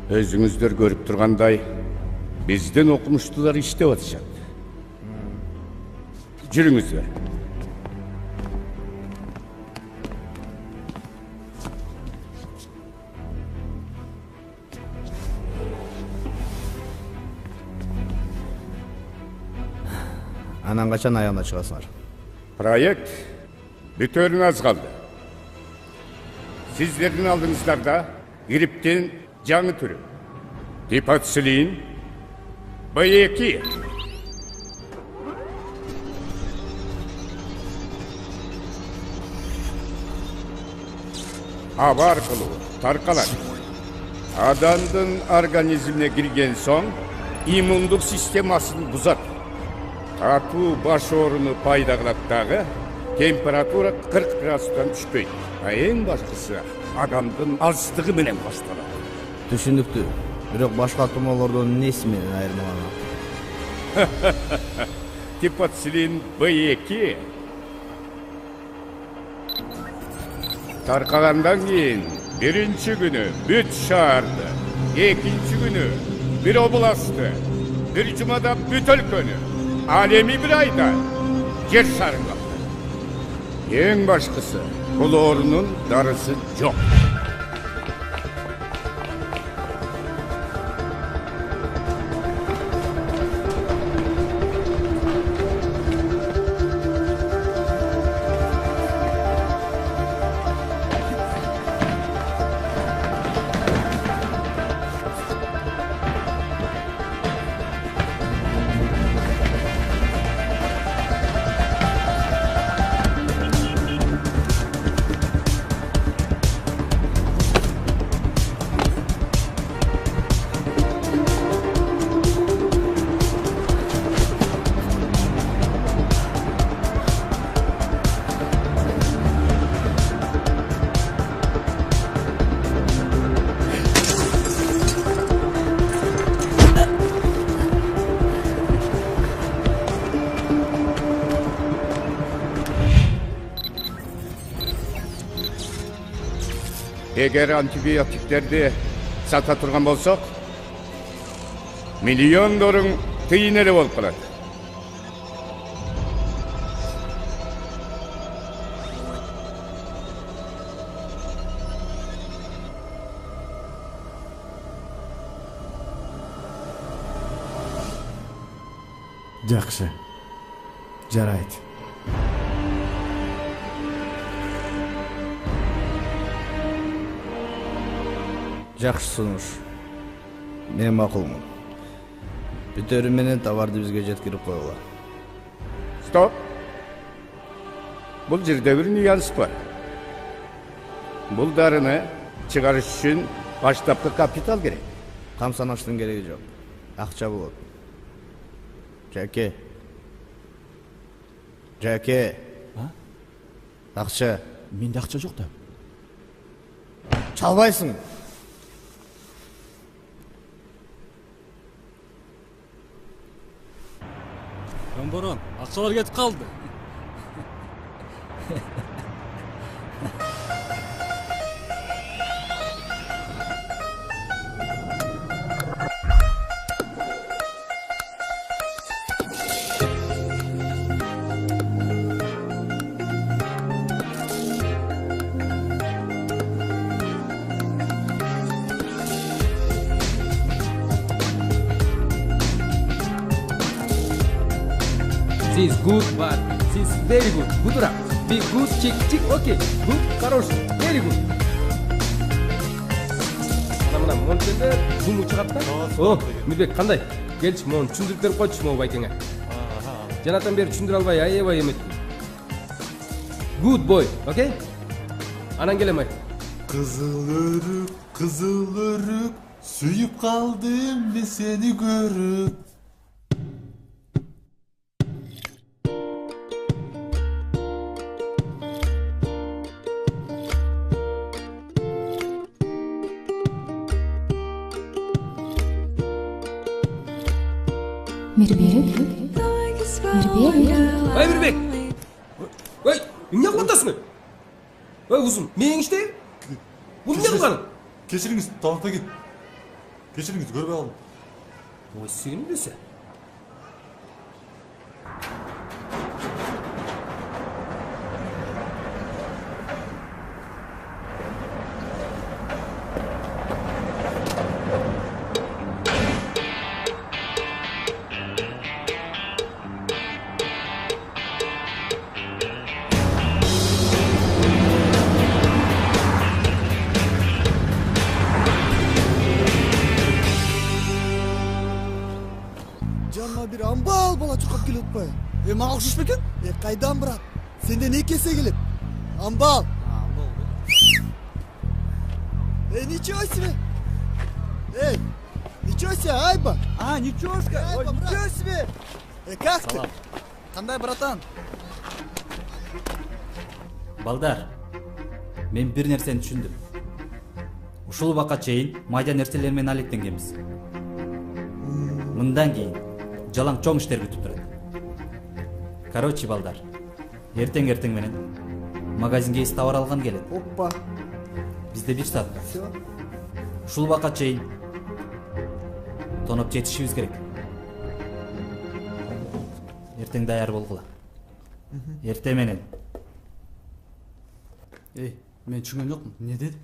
Өзүңүздөр көрүп тургандай, биздин окумуштуулар иштеп атышат. Жүрүңүздөр. Анан качан аягына чыгасыңар? Проект бүтөрүнө аз калды. Сиздердин алдыңыздарда грипптин жаңы түрү. Гепатицилин B2. Аба аркылуу таркалат. Адамдын организмине кирген соң иммундук системасын бузат. Татуу баш ооруну пайда кылат дагы, температура 40 градустан түшпөйт. Эң башкысы адамдын алсыздыгы менен башталат. Түшүнүктүү. Бирок башка тумоолордон эмнеси менен айырмаланат? Гепатицилин B2 таркагандан кийин биринчи күнү бүт шаарды, экинчи күнү бир областты, бир жумада бүт өлкөнү, ал эми бир айда жер шарын каптады. Эң башкысы, бул оорунун дарысы жок. Эгер антибиотиктерди сата турган болсок, миллиондорун тыйын эле болуп калат. Жакшы. Жарайт. Жакшы сунуш. Мен макулмун. Бүтөрү менен товарды бизге жеткирип койгула. Стоп. Бул жерде бир нюанс бар. Бул дарыны чыгарыш үчүн баштапкы капитал керек. Камсаныштын кереги жок. Акча болот. Жаке. Акча. Менде акча жок да. Чалбайсың. Борон, акчалар кетип калды. She's good, but she's very good. Good. Be good, chick, okay. Good, хороший, very good. Мына монтеде зум чыгат да. О, Мирбек, кандай? Келчи, мону түшүндүрүп берип койчу могу байкеңе. Жанатан бери түшүндүрө албай, аябай эметтим. Good boy, okay? Анан келем ай. Кызыл өрүк, сүйүп калдым мен сени көрүп. Мирбек. Ай, Мирбек! Ой, эмне кылып атасың? Ой, узун, мээң иште? Бул эмне кылганың? Кечириңиз, талапта кет. Кешіріңіз, көрбей қалдым. Ой, сен білсе. Жаныма bir амбал бала чукап келип атпайбы? Мага окшош бекен? Кайдан брат? Сенден эки эсе келет. Амбал. Ничего себе! Ничего себе, Айба! Ничего себе! Айба, ничего себе! Как ты? Кандай, братан? Балдар, мен бир нерсени түшүндүм. Ушул убакка чейин майда нерселер менен алектенгенбиз. Мындан кийин жалаң чоң иштер күтүп турат. Короче, балдар, эртең менен магазинге эс товар алган келет. Опа. Бизде 1 саат бар. Все. Ушул убакка чейин тоноп жетишибиз керек. Эртең даяр болгула. Эрте менен. Мен түшүнгөн жокмун. Не деди?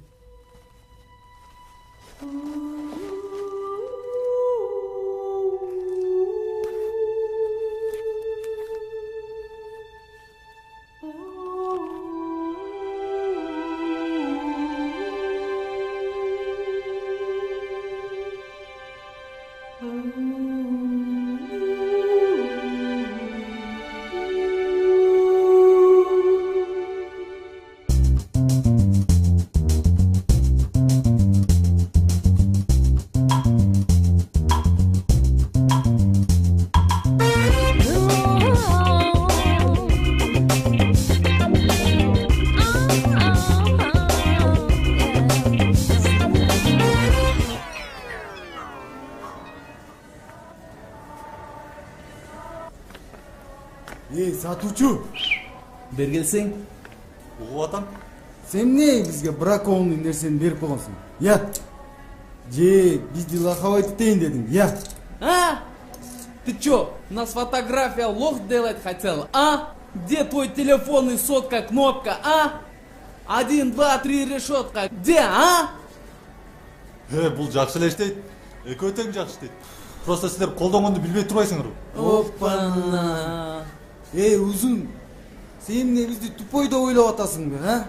Сатуучу. Бергилсең? Угуп атам. Сен эмне бизге бракованный нерсени берип койгонсуң? Я. Бизди лоховать этейин дедиң. Я. Ты чё, нас фотография лох делать хотел, а? Где твой телефонный сотка кнопка, а? 1, 2, 3 решетка, где, а? Бул жакшы эле иштейт. Экөө тең жакшы иштейт. Просто силер колдонгонду билбей турбайсыңарбы? Опа-на. Узун. Сен эмне бизди тупой деп ойлоп атасыңбы, а?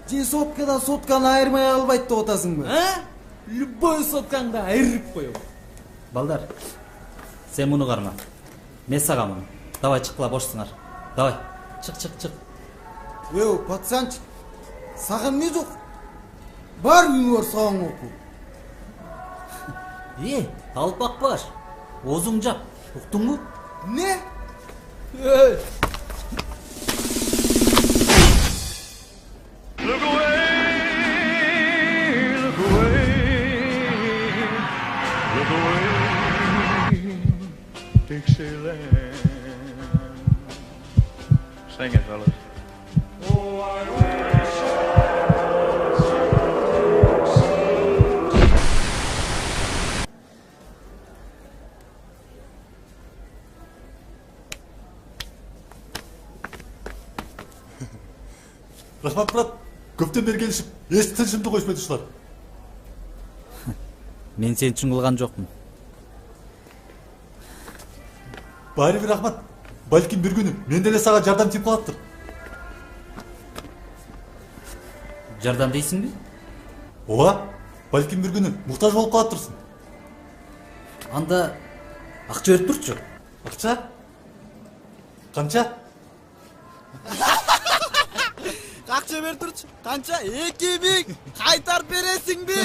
Же соткадан сотканы айырмай албайт деп атасыңбы? Любой соткаңды айырып коем. Балдар, сен муну карма. Мен сага муну. Давай чыккыла, бошсуңар. Давай, чык. Пацанчик. Сага эмне жок? Бар үйүңөр сагаң окуу. Алпак баш. Озуң жап. Уктуңбу? Не? Dixieland. Sing it, fellas. Oh, I wish Рахмат, брат. Көптөн бери келишип, эс тынчымды койушпайт ушулар. Мен сени үчүн кылган жокмун. Баары бир рахмат. Балким бир күнү мен деле сага жардам тип калаттыр. Жардам дейсиңби? Ооба. Балким бир күнү муктаж болуп калаттырсың. Анда акча берип турчу. Акча? Канча? Акча берип турчу. Канча? 2000. Кайтарып бересиңби?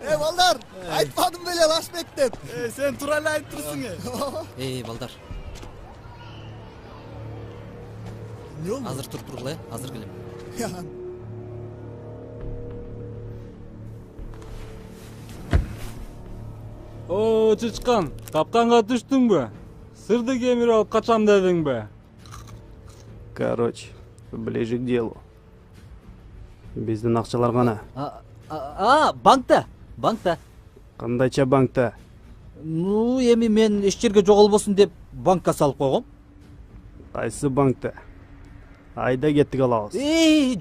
Балдар, айтпадым беле Лашбек деп. Сен тура эле айтып турсуң. Балдар. Азыр тургула, азыр келем. О, чычкан, каптанга түштүңбү? Сырды кемирип алып качам дедиңби? Короче, ближе к делу. Биздин акчалар гана. банкта. Кандайча банкта? Ну, эми мен эч жерге жоголбосун деп банкка салып койгом. Кайсы банкта? Айда кеттик алабыз.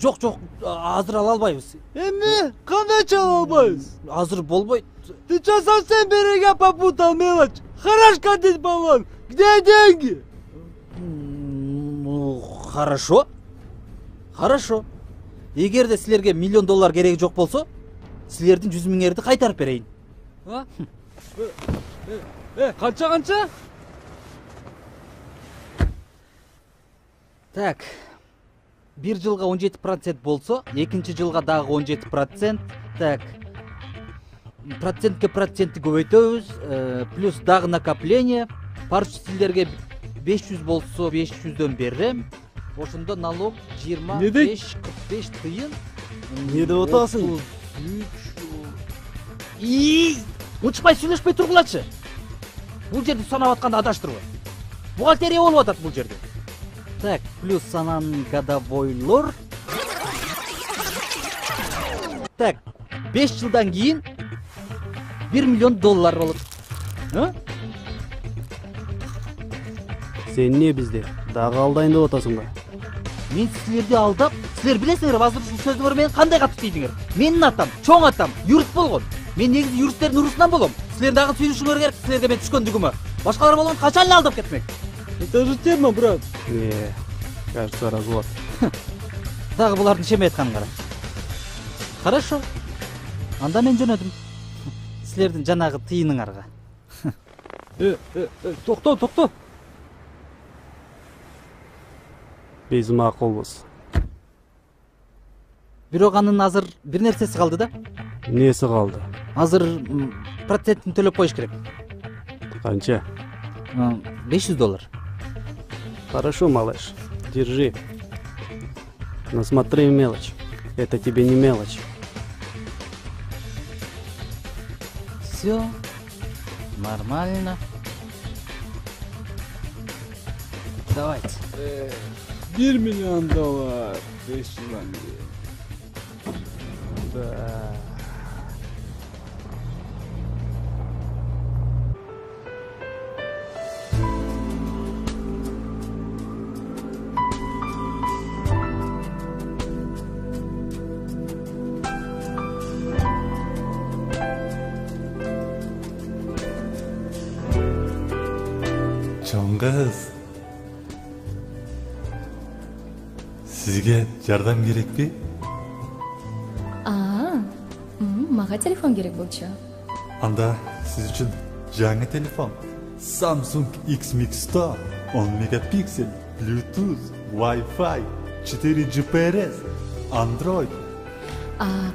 Жок, азыр ала албайбыз. Эми кандайча ала албайбыз? Азыр болбойт. Ты что, совсем берега попутал, мелочь? Хорош катить баллон. Где деньги? Ну, хорошо. Эгерде силерге $1,000,000 кереги жок болсо, силердин 100 миңерди кайтарып берейин. Канча? Так. Бир жылга 17% болсо, экинчи жылга дагы 17%. Так. Процентти көбөйтөбүз, плюс дагы накопление. Парча силерге 500 болсо 500дөн берем. Ошондо налог 25-45 тыйын. Не деп атасың? Учпай сүйлөшпөй тургулачы. Бул жерди санап атканда адаштырбы. Бухгалтерия болуп атат бул жерде. Так, плюс санан годовойлор. Так, 5 жылдан кийин $1,000,000 болот. Сен эмне бизде? Дагы алдайын деп атасың ба? Мен силерди алдап, силер билесиңер, азыр ушул сөзүңөр менен кандай катыш тийдиңер. Менин атам, чоң атам, юрист болгон. Мен негизи юристтердин урусунан болом. Силер дагы сүйүнүшүңөр керек, силерге мен түшкөндүгүмө. Башкалар болгон качан эле алдап кетмек. Это же тема, брат. Кажется, развод. Дагы булардын чемей айтканын кара. Хорошо. Анда мен жөнөдүм. Силердин жанагы тыйыныңарга. Токто. Биз макулбуз. Бирок анын азыр бир нерсеси калды да. Эмнеси калды? Азыр процентин төлөп коюш керек. Канча? $500. Хорошо, малыш. Держи. Но смотри, мелочь. Это тебе не мелочь. Все нормально. Давайте. $1,000,000. 5 жылдан кийин. Чоң кыз. Сизге жардам керекпи? Мага телефон керек болчу. Анда сиз үчүн жаңы телефон. Samsung X Mix 100, 10 мегапиксель, Bluetooth, Wi-Fi, 4 GPS, Android.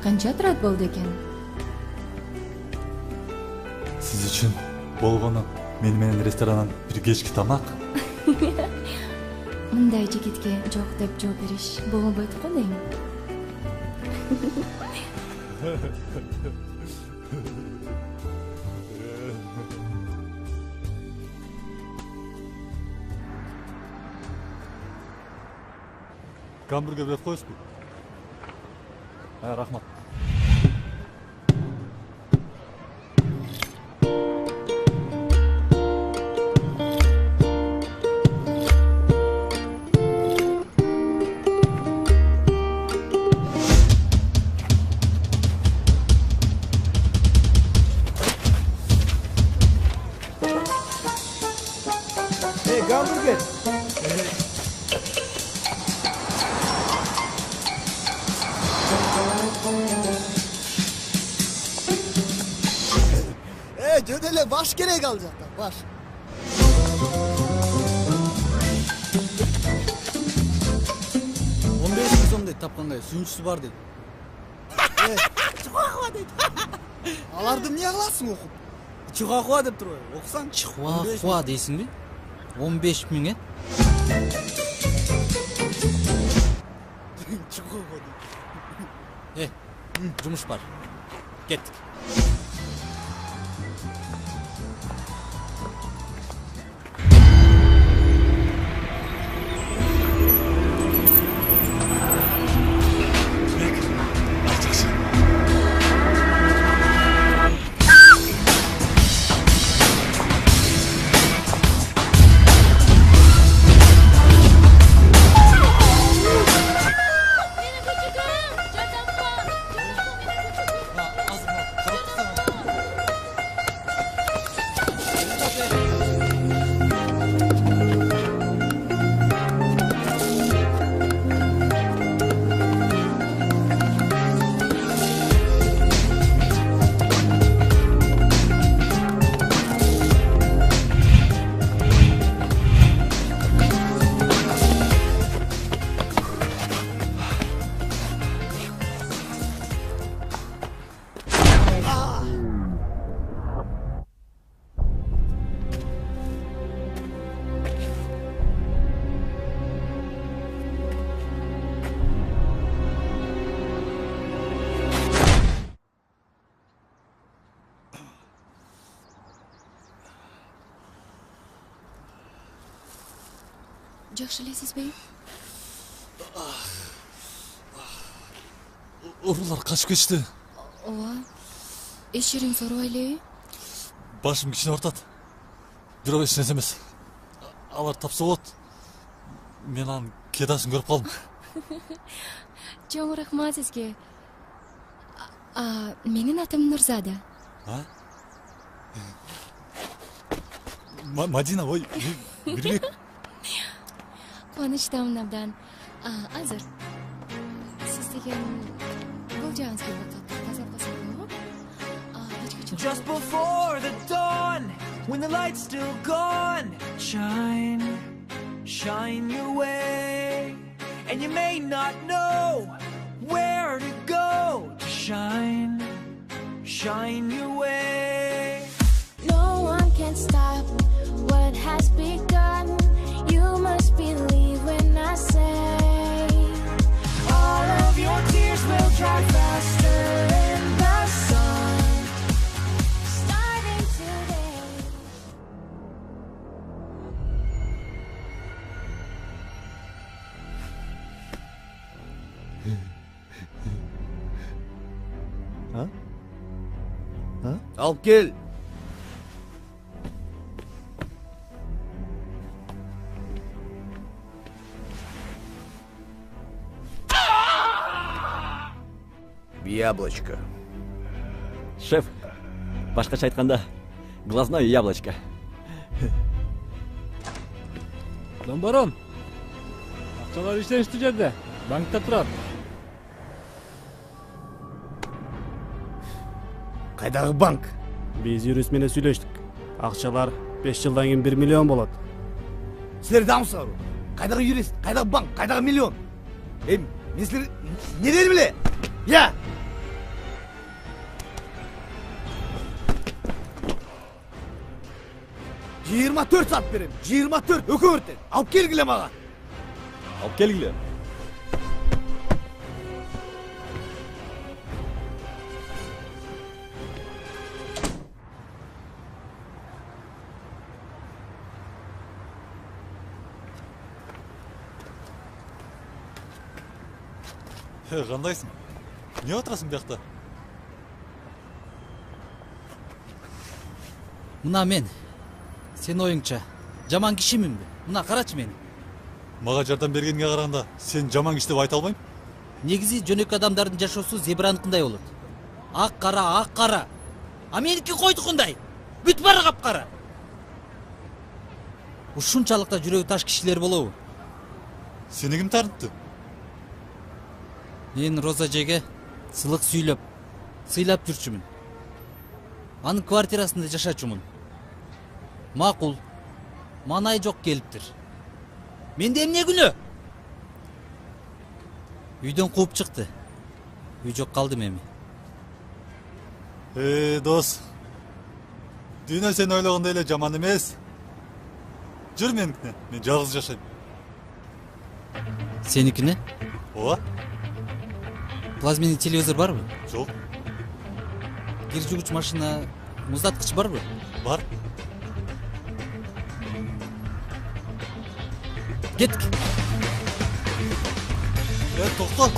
Канча турат болду экен? Сиз үчүн болгону мен менен ресторандан бир кечки тамак. Мындай жигитке жок деп жооп бериш болбойт го дейм. Гамбургер берип коесузбу? Рахмат. Гамбургер. Cödele baş gerek alacaklar, baş. $15,000 deydi tapkандай, suyuncusu var dedi. Çıhuahua deydi. Alardım niye kılasın okup? Çıhuahua deyip duruyor, okusan. Çıhuahua deysin mi? 15.000'e? Çıhuahua deydi. Cumuş var. Git. жакшы элесизби? Уруулар качып кетишти. Ооба. Эч жериңиз оорубайлы? Башым кичине ортот. Бирок эч нерсе эмес. Алар тапса болот. Мен анын кедасын көрүп калдым. Чоң рахмат сизге. Менин атым Нурзада. Мадина, ой, Мирбек. Кубанычтамын абдан. Азыр сиз деген бул жагыңыз келип атат. Таза басып койгонго. Just before the dawn, when the light's still gone, shine, shine your way. And you may not know where to go to shine, shine your way. No one can stop what has begun. You must believe when I say all of your tears will dry faster in the sun. Starting today. Алып кел. Яблочко. Шеф, башкача айтканда, глазное яблочко. Домбарон. Акчалар иштешти жерде. Банкта турат. Кайдагы банк? Биз юрист менен сүйлөштүк. Акчалар 5 жылдан кийин 1 миллион болот. Силер дамсыңарбы? Кайдагы юрист, кайдагы банк, кайдагы миллион? Мен силер не дедим эле? Я! 24 saat берем. 24 өкөмөртен. Алып келгиле мага. Алып келгиле. Кандайсың? Не отурасың биякта? Мына мен. Сен оюңча жаман кишиминби? Мына карачы мени. Мага жардам бергениңе караганда, сен жаман киши деп айта албайм. Негизи жөнөкөй адамдардын жашоосу зебраныкындай болот. Ак кара. А меники койдукундай. Бүт бары капкара. Ушунчалык да жүрөгү таш кишилер болобу? Сени ким тартты? Мен Роза эжеге сыйлык сыйлап жүрчүмүн. Анын квартирасында жашачумун. Макул. Манай жок келиптир. Менде эмне күнөө? Үйдөн кууп чыкты. Үй жок калдым эми. Дос. Дүйнө сен ойлогондой эле жаман эмес. Жүр меникине. Мен жалгыз жашайм. Сеникине? Ооба. Плазменный телевизор барбы? Жок. Кир жугуч машина, муздаткыч барбы? Бар. Кеттик. Токтол.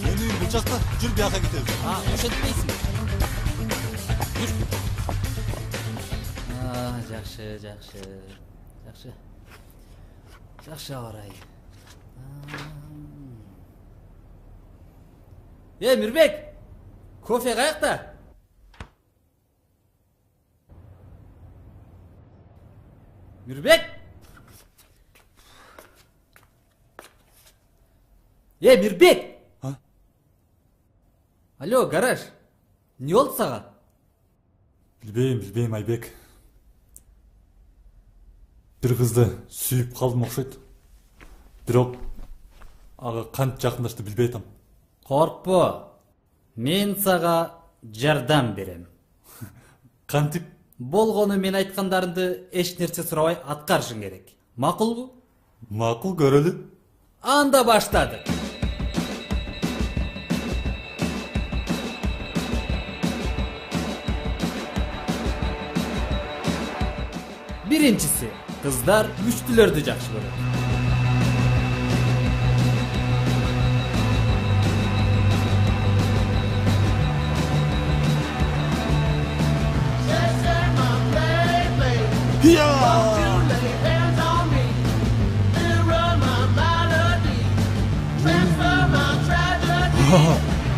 Менин бул жакта, жүр бияка кетебиз. Ошентпейсиң. Жүр. Жакшы арай. Мирбек! Кофе каякта? Мирбек! Мирбек! Алло, гараж. Не болду сага? Билбейм, Айбек. Бир кызды сүйүп калдым окшойт. Бирок ага канча жакындашты билбей атам. Коркпо. Мен сага жардам берем. Кантип? Болгону мен айткандарымды эч нерсе сурабай аткарышың керек. Макулбу? Макул, көрөлү. Анда баштады. Биринчиси, Kızlar güçlülördü жакшы көрөт.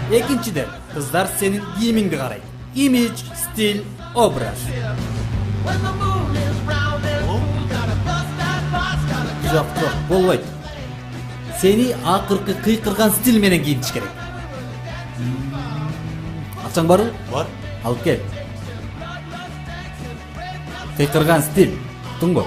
Экинчиден, кыздар сенин кийимиңди карайт. Имидж, стиль, образ. Жок, болбойт. Сени акыркы кыйкырган стиль менен кийинтиш керек. Акчаң барбы? Бар. Алып кел. Кыйкырган стиль. Туңбу?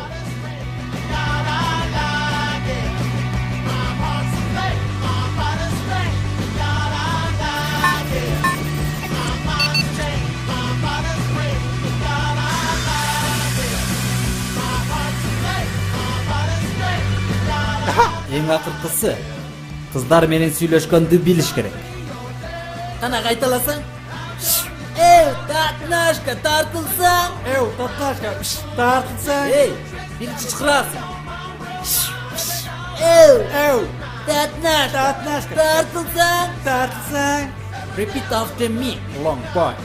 Эң акыркысы, кыздар менен сүйлөшкөндү билиш керек. Кана кайталасаң? Татнашка, тартылсаң! Татнашка, тартылсаң! Биринчи чыкырасың. Татнашка, тартылсаң! Repeat after me, long boy.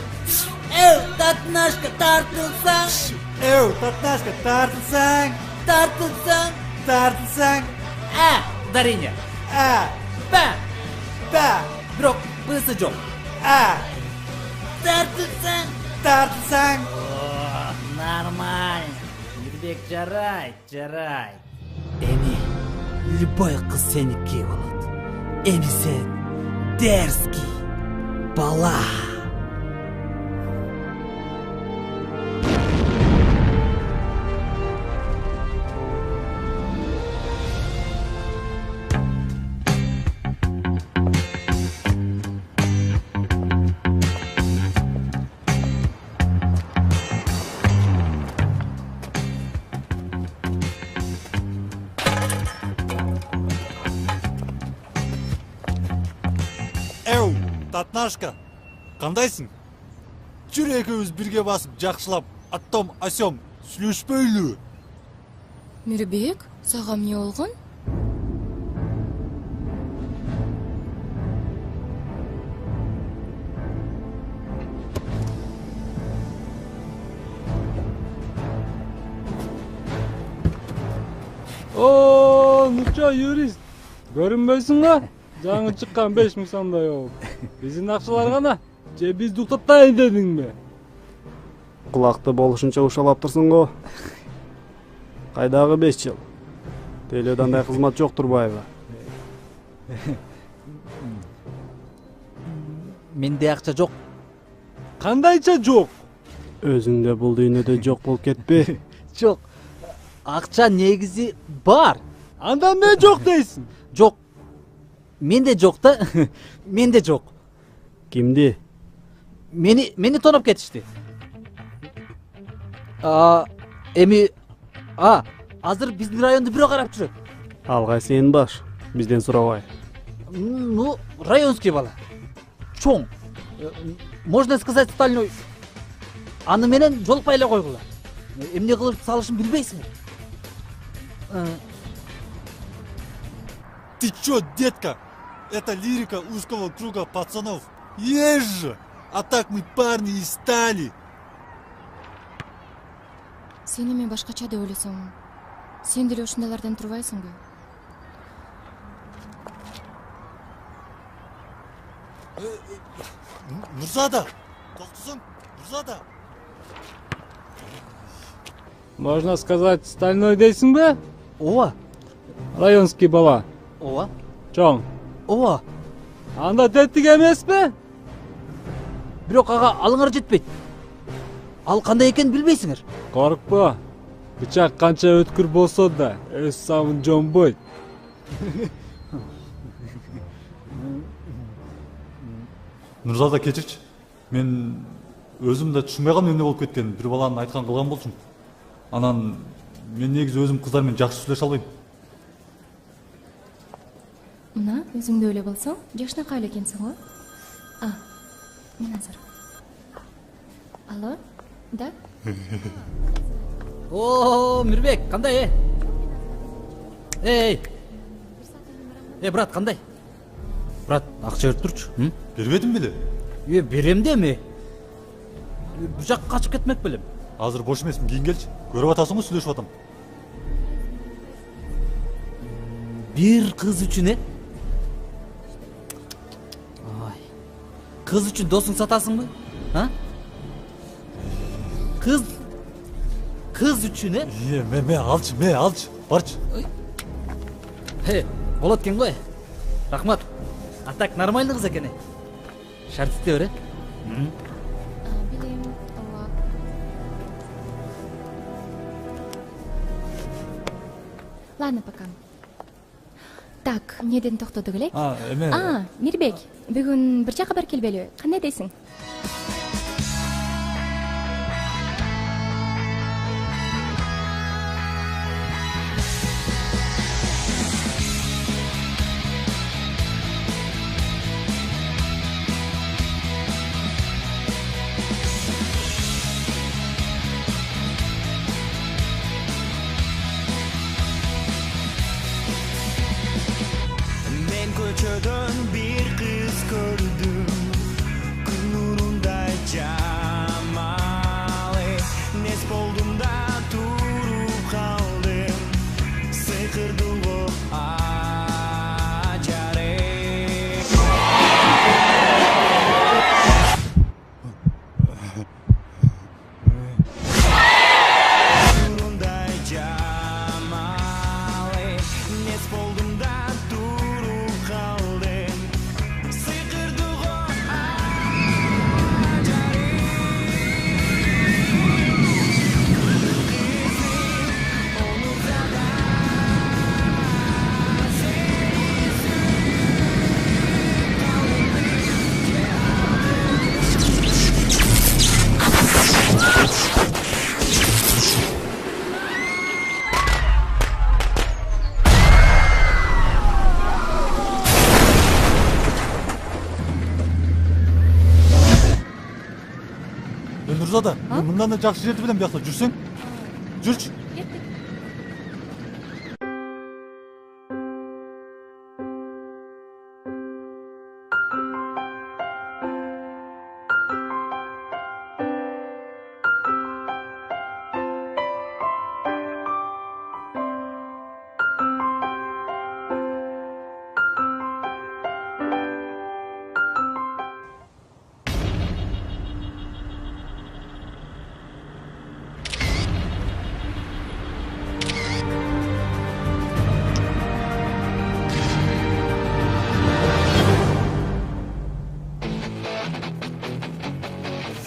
Татнашка, тартылсаң! Татнашка, тартылсаң! Тартылсаң! Дариня. Бирок бысы жок. Тартылсаң. Нормально. Мирбек, жарайт. Эми любой кыз сеники болот. Эми сен дерзкий бала. Татнашка, кандайсың? Жүр экөөбүз бирге басып, жакшылап, аттом асем сүйлөшпөйлү. Мирбек, сага эмне болгон? Нуча юрист. Көрүнбөйсүңбү? Жаңы чыккан 5000 сомдой болуп. Биздин акчалар гана, же бизди уктатайын дедиңби? Кулакты болушунча ушалап турсуң го. Кайдагы 5 жыл? Теледе андай кызмат жок турбайбы? Менде акча жок. Кандайча жок? Өзүңдө бул дүйнөдө жок болуп кетпи? Жок. Акча негизи бар. Анда эмне жок дейсиң? Жок. Менде жок да. Менде жок. Кимди? Мени тоноп кетишти. Эми азыр биздин районду бирөө карап жүрөт. Алгай сен баш, бизден сурабай. Ну, районский бала. Чоң. Можно сказать, стальной. Аны менен жолукпай эле койгула. Эмне кылып салышын билбейсиңби? Ты чё, детка? Это лирика узкого круга пацанов. Есть же! А так мы парни и стали. Сен эми башкача деп ойлосоң, сен деле ушундайлардан турбайсыңбы? Нурзада! Токтосоң, Нурзада! Можно сказать, стальной дейсиңби? Ооба. Районский бала. Ооба. Чоң. Ооба. Анда теттик эмеспи? Бирок ага алыңар жетпейт. Ал кандай экенин билбейсиңер. Коркпо. Бычак канча өткүр болсо да, өз самын жонбойт. Нурзада, кечирчи. Мен өзүм да түшүнбөйгөн эмне болуп кеткен. Бир баланын айткан кылган болчумун. Анан мен негизи өзүм кыздар менен жакшы сүйлөшө албайм. Мына өзүңдө эле болсоң, жашынакай эле экенсиң го. Мен азыр. Алло? Да? О, Мирбек, кандай, Эй, брат, кандай? Брат, акча берип турчу. Бербедим беле? Берем деме? Бу жакка качып кетмек белем. Азыр бош эмесмин, кийин келчи. Көрүп атасың го, сүйлөшүп атам. Bir kız üçün Ay. Kız üçün dostun satasın mı? Ha? Kız üçün Me alчы, барчы. Болот экен ғой. Рахмат. А так нормальный кыз экен. Шарт iste бер, Билем, ооба. Ладно, пока. Так, неден токтодук элек? Эме. Мирбек, бүгүн бир жакка барып келбелиби? Кандай дейсиң? Men ko'chadan bir qiz ko'rdim, kun nurunday jamali. Nes boldum da turib qoldim, sehrdi bu ajarek. Nurunday jamali, nes boldum da turib qoldim, sehrdi bu Нурзада, мен мындан да жакшы жерди билем, биякта жүрсөң. Жүрчү.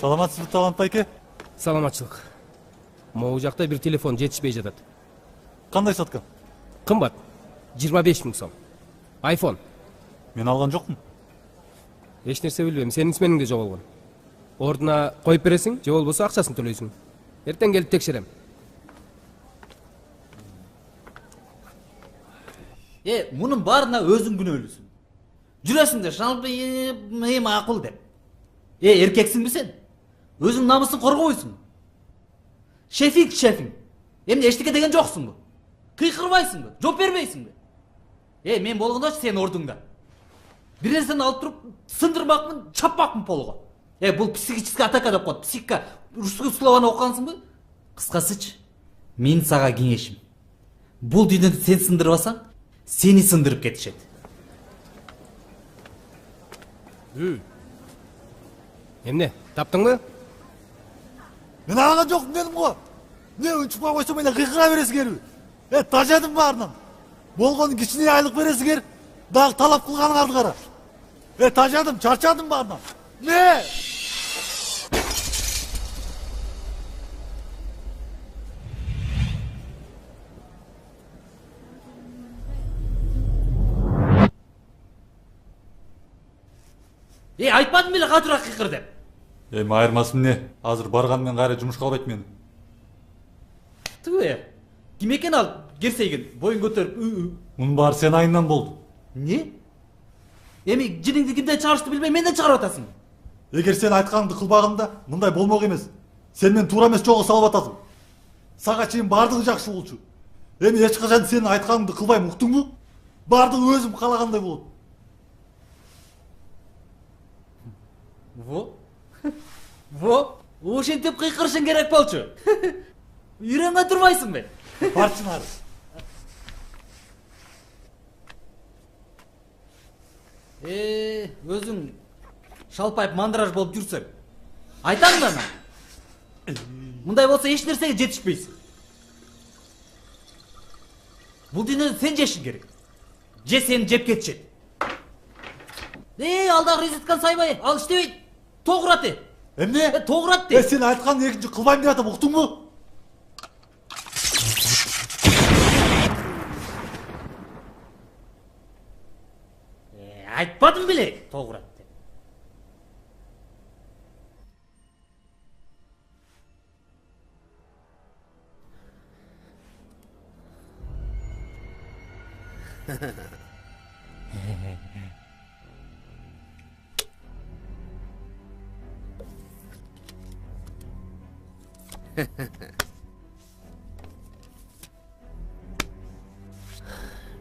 Саламатсызбы, Талант байке? Саламатчылык. Могу жакта бир телефон жетишпей жатат. Кандай сатка? Кымбат. 25 000 сом. iPhone. Мен алган жокмун. Эч нерсе билбейм. Сенин исмениңде жоголгон. Ордуна коюп бересиң, же болбосо акчасын төлөйсүң. Эртең келип текшерем. Мунун баарына өзүң күнөөлүүсүң. Жүрөсүң да шалып макул деп. Эркексиңби сен? Өзүң намысын коргобойсуң. Шефиң. Эмне эчтеке деген жоксуңбу? Кыйкырбайсыңбы? Жооп бербейсиңби? Мен болгондочу сен ордуңда. Бир нерсени алып туруп сындырмакмын, чапмакмын полго. Бул психическая атака деп коет. Психика русский слованы окугансыңбы? Кыскасычы, мен сага кеңешим. Бул дүйнөдө сен сындырбасаң, сени сындырып кетишет. Эмне, таптыңбы? Мен алган жокмун дедим го. Не унчупка койсоң менен кыйкыра бересиңерби? Тажадым баарынан. Болгон кичине айлык бересиңер, дагы талап кылганыңарды кара. Тажадым, чарчадым баарынан. Не? Айтпадым беле катуураак кыйкыр деп. Айырмасы эмне? Азыр барганмен кайра жумушка албайт мени. Ким экен ал керсейген, боюн көтөрүп? Мунун баары сен айынан болду. Не? Эми жиниңди кимден чыгарышты билбей менден чыгарып атасың. Эгер сен айтканыңды кылбаганда мындай болмок эмес. Сен мени туура эмес жолго салып атасың. сага чейин бардыгы жакшы болчу. Эми эч качан сенин айтканыңды кылбайм, уктуңбу? Бардыгы өзүм каалагандай болот. Во, ошентип кыйкырышың керек болчу. Үйрөнгө турбайсыңбы? Барчы нары. Өзүң шалпайып мандраж болуп жүрсөң, айтам да мен. Мындай болсо эч нерсеге жетишпейсиң. Бул дүйнөдө сен жешиң керек. Же сени жеп кетишет. Алдагы розетканы сайбай, ал иштебейт. Тогурат. Эмне? Тогурат де. Сен айтканды экинчи кылбайм деп атам, уктуңбу? Айтпадым беле, тогурат деп.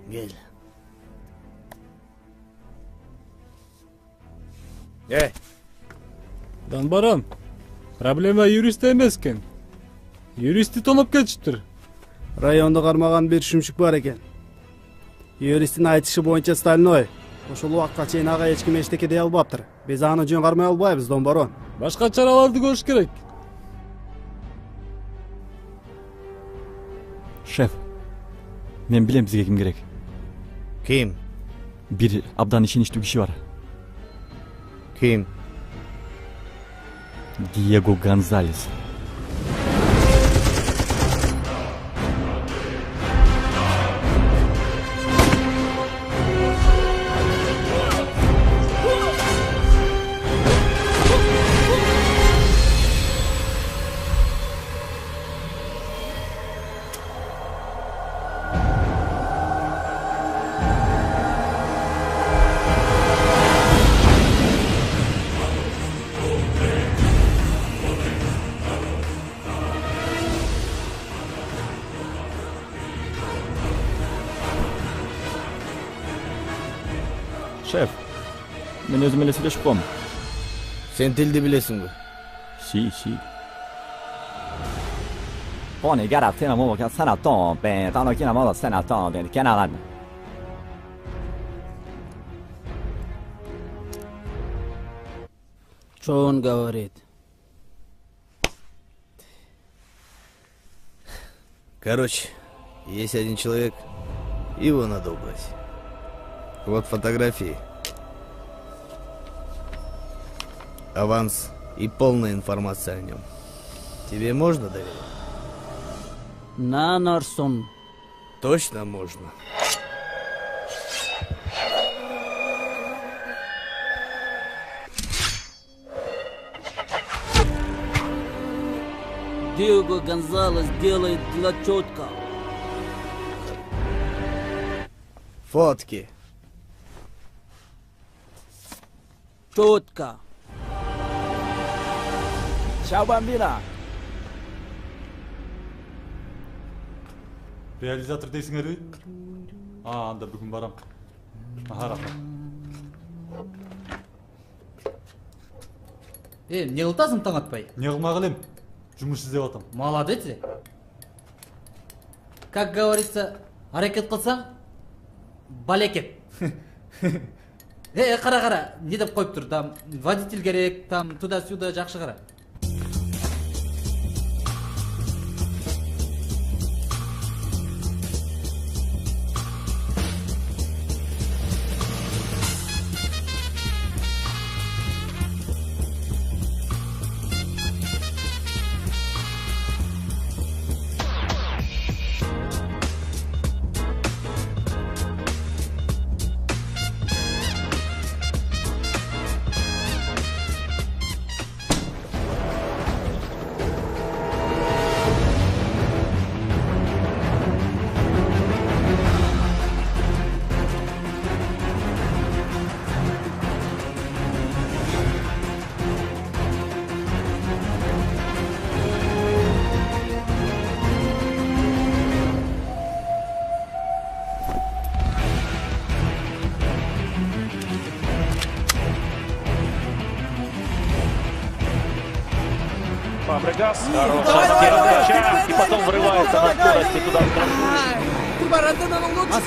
Gel. Данбаран, проблема юристте эмес экен. Юристти тоноп кетиштир. Районда кармаган бир шүмшүк бар экен. Юристтин айтышы боюнча стальной. Ошол убакка чейин ага эч ким эчтеке дей албаптыр. Биз аны жөн кармай албайбыз, Дон барон. Башка чараларды көрүш керек. Шеф, мен билем бизге ким керек. Ким? Бир абдан ишеничтүү киши бар. Ким? Диего Гонзалес. Шеф, мен өзүм эле сүйлөшүп коем. Sen tildi bilesingби? Sì. Poi gara appena muovo che stanno a tombe, tanto che una moda stanno a tombe, che non Что он говорит? Короче, есть один человек, его надо убрать. Вот фотографии. Аванс и полная информация о нем. Тебе можно доверять? На нарсон. Точно можно. Диего Гонзалес делает дела четко. Фотки. Четко. Ciao bambina. Реализатор дейсиңерби? Анда бүгүн барам. Рахмат. Не кылтасың таң атпай? Не кылмак элем? Жумуш издеп атам. Молодец. Как говорится, аракет кылсаң, балекет. Кара, не деп коюп тур, там водитель керек, там туда-сюда, жакшы кара. Фабрегас. Хорошая передача. И потом врывается на скорости туда в штрафную. Баратынан лучше.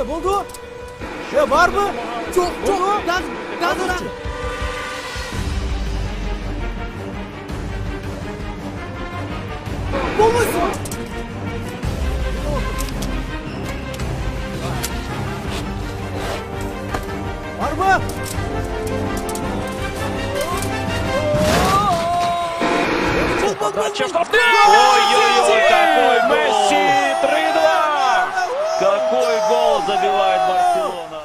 Болду? Бар mı? Çok. Daha. Болмайсың. Бар mı? Подача в штрафную. Ой-ой-ой, какой Месси! 3-2! Какой гол забивает Барселона!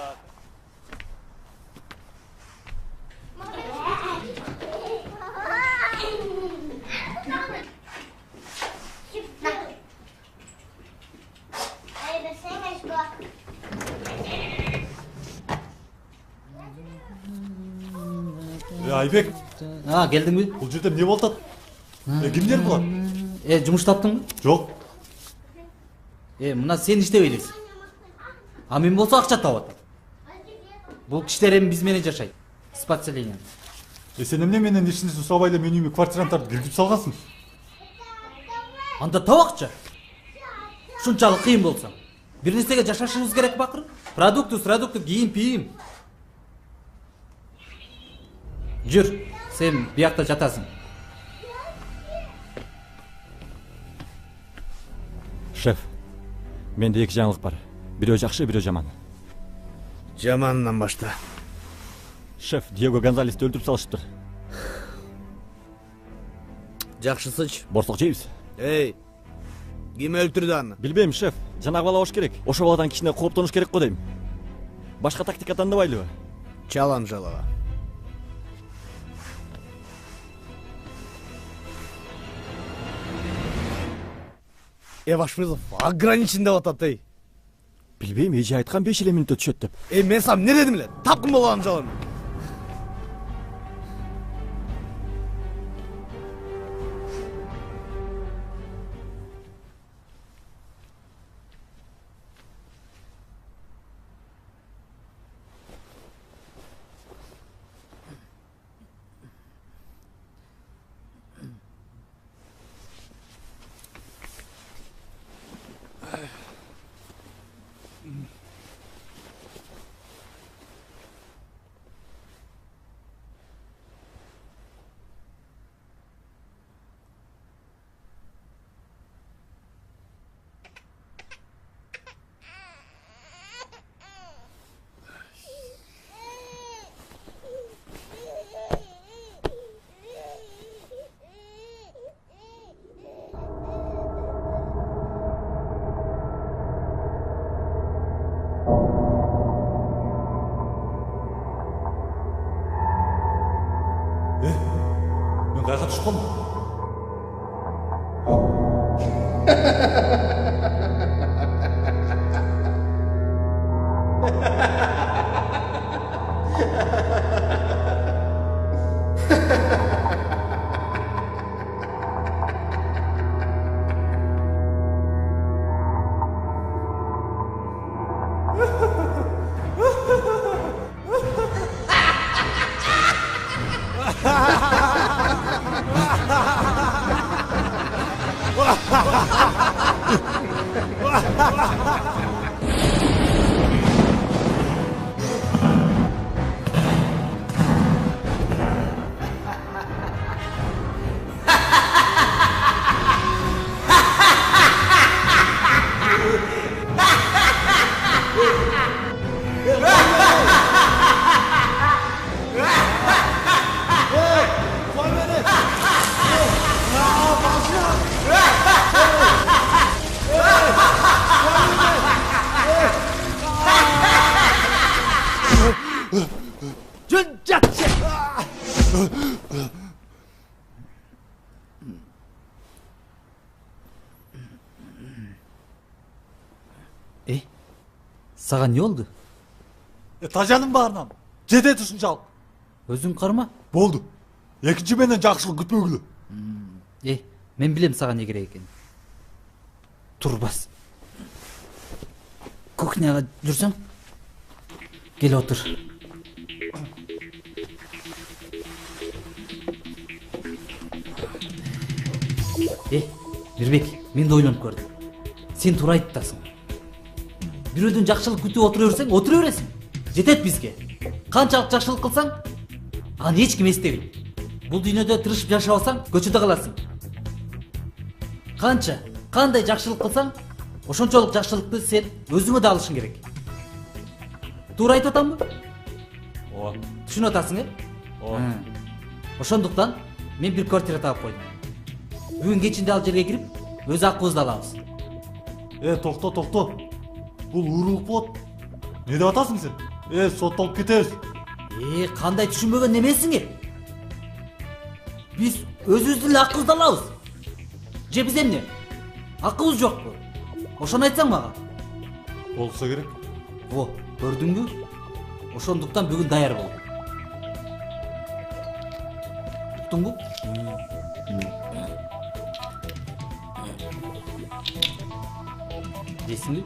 Айбек, келдің бе? бұл жерде не болды? Кімдер бұлар? Жұмыс таптың ба? Жоқ. Мына сен іште ойлайсың. А мен болса ақша тауып атам. Бұл кішілер біз менен жашайды. С подселением. Сен емне менен ешінесі сұрабайлы мен үйіме квартирантарды кіргізіп салғансың? Анда тау ақша. Шунчалық қиын болса. Bir нәрсеге жашашыңыз керек бақыр. Продукты, киім. Жүр, сен бияқта жатасың. Шеф, менде екі жаңалық бар. Біреу жақсы, біреу жаман. Жаманынан башта. Шеф, Диего Гонзалесті өлтіріп салышыптыр. Жақшысыч. Борсық жейбіз. Ким өлтірді аны? Білбеймін, шеф. Жаңағы бала ош керек. Ошо баладан кішіне қоптоныш керек қой деймін. Башқа тактика таңдабайлы ба? Чалан жалаға. Ваш вызов ограничен деп атат, Білбеймін, еже айтқан 5 минутта түшет деп. Мен сам не дедім ле? Тапқын болған жалан. Мен қайға түсіп қалдым? Саған не oldu? Тажаным барынан. Жете тұсыншалық. Өзің қарма? Болды. Екінші менен жақсылық күтпегілі. Мен білем саған не керек екен. Тұр бас. Кухняға жүрсің? Кел отыр. Мирбек, мен да ойлонуп көрдүм. Сен туура айтасың. Бирөөдөн жакшылык күтүп отура бересиң. Жетет бизге. Канчалык жакшылык кылсаң, аны эч ким эстебейт. Бул дүйнөдө тырышып жашабасаң, көчөдө каласың. Кандай жакшылык кылсаң, ошончолук жакшылыкты сен өзүңө да алышың керек. Туура айтып атамбы? Ооба. Түшүнүп атасың, Ошондуктан мен бир квартира таап койдум. Бүгүн кечинде ал жерге кирип, өз акыбызды алабыз. Токто. Бул уурулук болот. Не деп атасың сен? Соттолуп кетебиз. Кандай түшүнбөгөн немесиң? Биз өзүбүздүн эле акыбызды алабыз. Же биз эмне? Акыбыз жокпу? Ошону айтсаң мага. Болсо керек. Көрдүңбү? Ошондуктан бүгүн даяр бол. Уктуңбу? Жесиңби?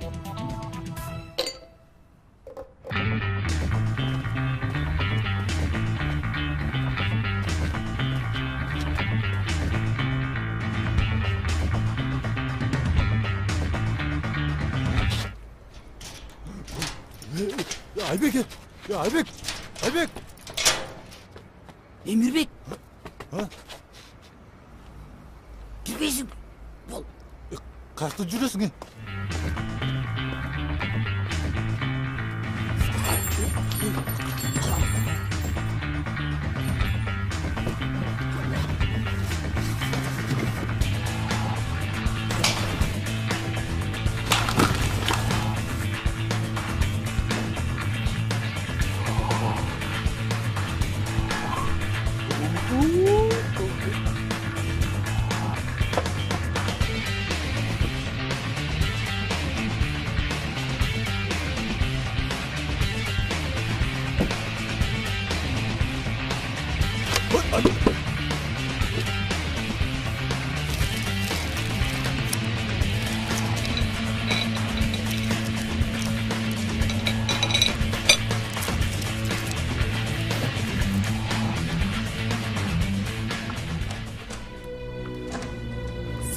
Айбек. Мирбек. Кирбейсиң. Бол. Кашта жүрөсүң?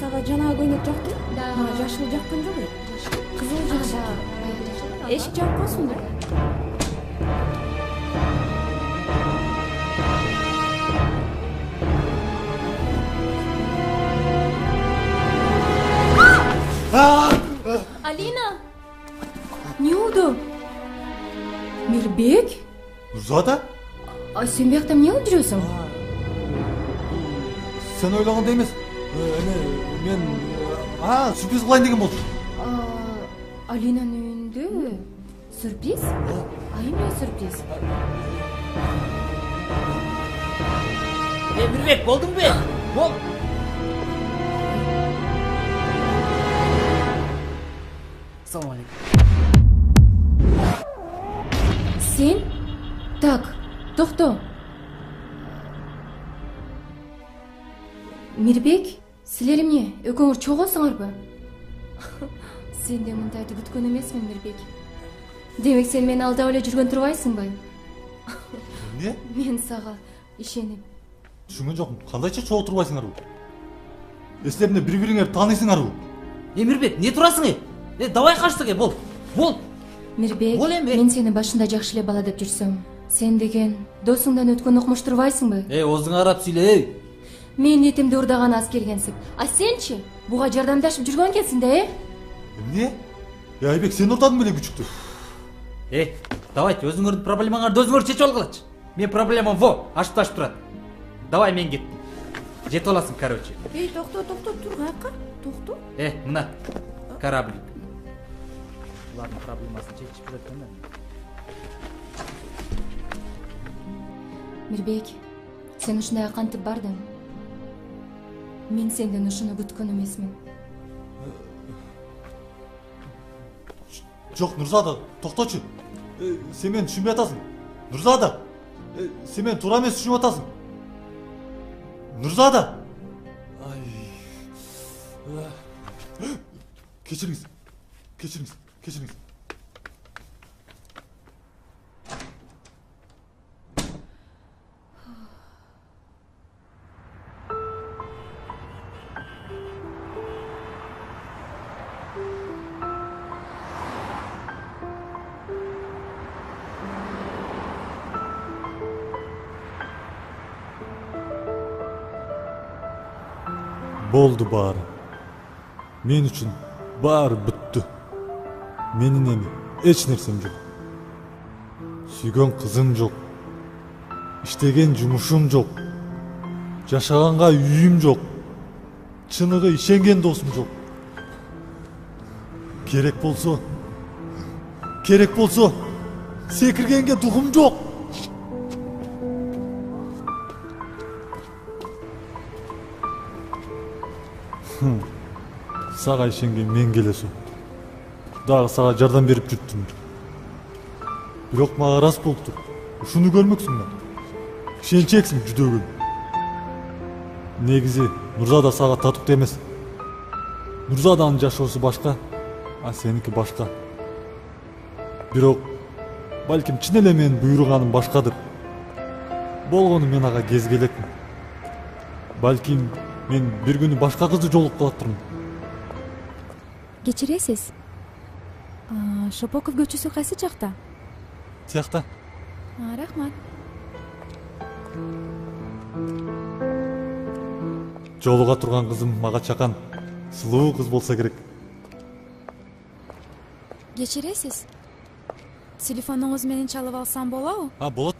Сага жанагы көйнөк жакты? Жашыл жаккан жок эле. Кызыл жакты. Эшик жаап койсуңдар. Алина! Не болду? Мирбек? Нурзада? Сен биякта эмне кылып жүрөсүң? Сен ойлогондой эмес. Мен сюрприз кылайын деген болдум. Алинанын үйүндө сюрприз? Эмне сюрприз? Мирбек, болдуңбу? Бол. Assalomu alaykum. Sen? Так, токто. Мирбек, силер эмне? Экөөңөр чогосуңарбы? Сен де мындайды күткөн эмесмин, Мирбек. Демек сен мени алдап эле жүргөн турбайсыңбы? Эмне? Мен сага ишенем. Түшүнгөн жокмун. Кандайча чогуу турбайсыңарбы? Силер эмне бири-бириңерди тааныйсыңарбы? Мирбек, не турасың? Давай качтык, бол. Мирбек, мен сени башында жакшы эле бала деп жүрсөм, сен деген досуңдан өткөн окмуш турбайсыңбы? Оозуңа карап сүйлө. Мен этимди урдаган аз келгенсиң. А сенчи? Буга жардамдашып жүргөн экенсиң да, Эмне? Айбек, сен урдадың беле күчүктү? Давайте, өзүңөрдүн проблемаңарды өзүңөр чечип алгылачы. Мен проблемам ашып турат. Давай, мен кеттим. Жетип аласың, короче. Токто, тур, каяка? Токто. Мына кораблик. Булардын проблемасын чечип жүрөт да. Мирбек, сен ушундай кантип бардың? Мен сенден ушуну күткөн эмесмин. Жок, Нурзада, токточу. Сен мени түшүнбөй атасың. Нурзада, сен мени туура эмес түшүнүп атасың. Нурзада. Кечириңиз. Болду баары. Мен үчүн баары бүттү. Менин эми эч нерсем жок. Сүйгөн кызым жок. Иштеген жумушум жок. Жашаганга үйүм жок. Чыныгы ишенген досум жок. Керек болсо, секиргенге дугум жок. Сага ишенген мен келесо. Дагы сага жардам берип жүрттүм. Бирок мага рас болуптур. Ушуну көрмөксүң да. Ишенчексиң жүдөгөн. Негизи Нурзада сага татыктуу эмес. Нурзаданын жашоосу башка, а сеники башка. Бирок балким чын эле менин буйруганым башкадыр. Болгону мен ага кезге элекмин. Балким мен бир күнү башка кызды жолугуп калаттырмын. Кечиресиз. Шопоков көчөсү кайсы жакта? Тиякта. Рахмат. Жолуга турган кызым мага чакан, сулуу кыз болсо керек. Кечиресиз. Телефонуңуз менен чалып алсам болобу? Болот.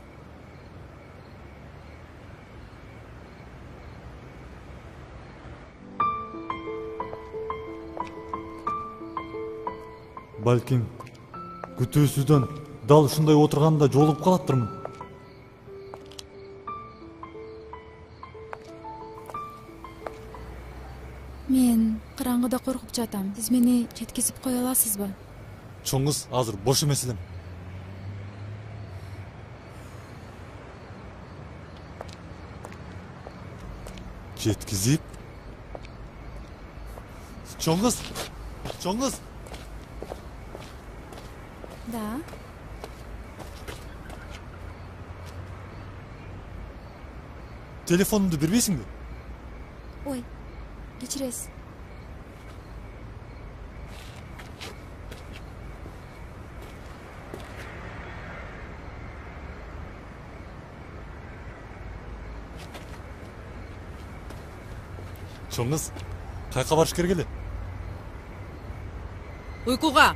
Балким күтүүсүздөн дал ушундай отурганда жолугуп калаттырмын. Мен караңгыда коркуп жатам. Сиз мени жеткизип кое аласызбы? Чоң кыз азыр бош эмес элем. Жеткизип? Чоң кыз. Да. Телефонумду бербейсиңби? Ой, кечиресиз. Чоң кыз, кайка барыш керек эле? Уйкуга.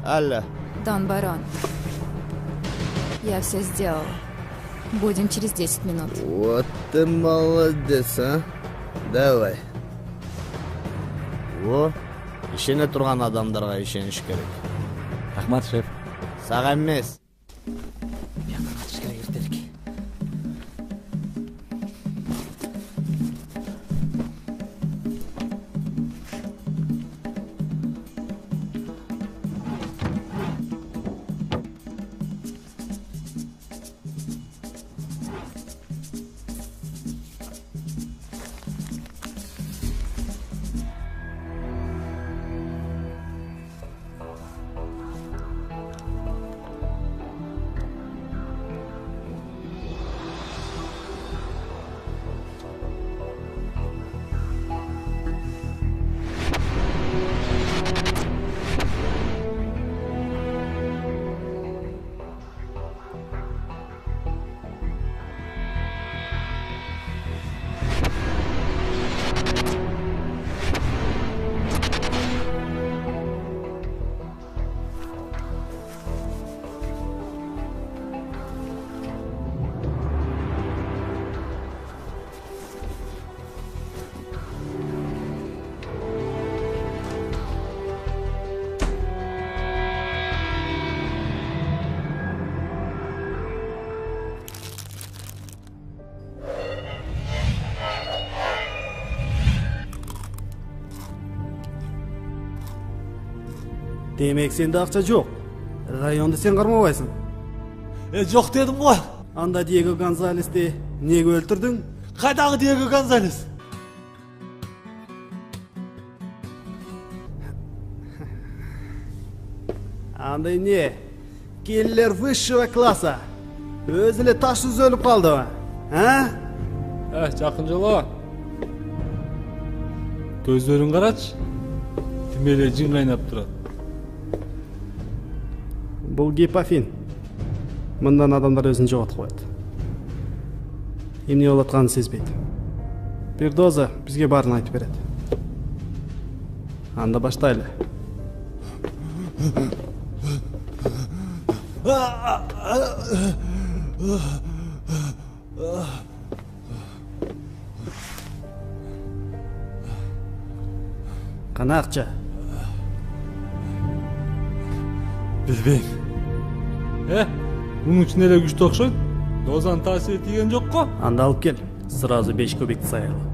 Алло. Дон Барон. Я все сделал. Будем через 10 минут. Вот ты молодец, а. Давай. О, ишене турган адамдарга ишениш керек. Рахмат, шеф. Сага эмес. Демек сенде акча жок. Районду сен кармабайсың. Жок дедим го. Анда Диего Гонзалести неге өлтүрдүң? Кайдагы Диего Гонзалес? Андай не? Киллер высшего класса. Өзү эле таш өлүп калдыбы? Жакын жоло. Көздөрүн карачы. Тим эле жин кайнап турат. Бұл гипофин. Мындан адамдар өзін жоғалтып қояды. Емне болып жатқанын сезбейді. Bir dozа бізге барын айтып береді. Анда баштайлы. Қана ақша? Білбейм. Бұның ішіне де күшті оқшайды. Дозан таасир тиген жоқ қо? Анда алып кел. Сразу 5 көбекті саяла.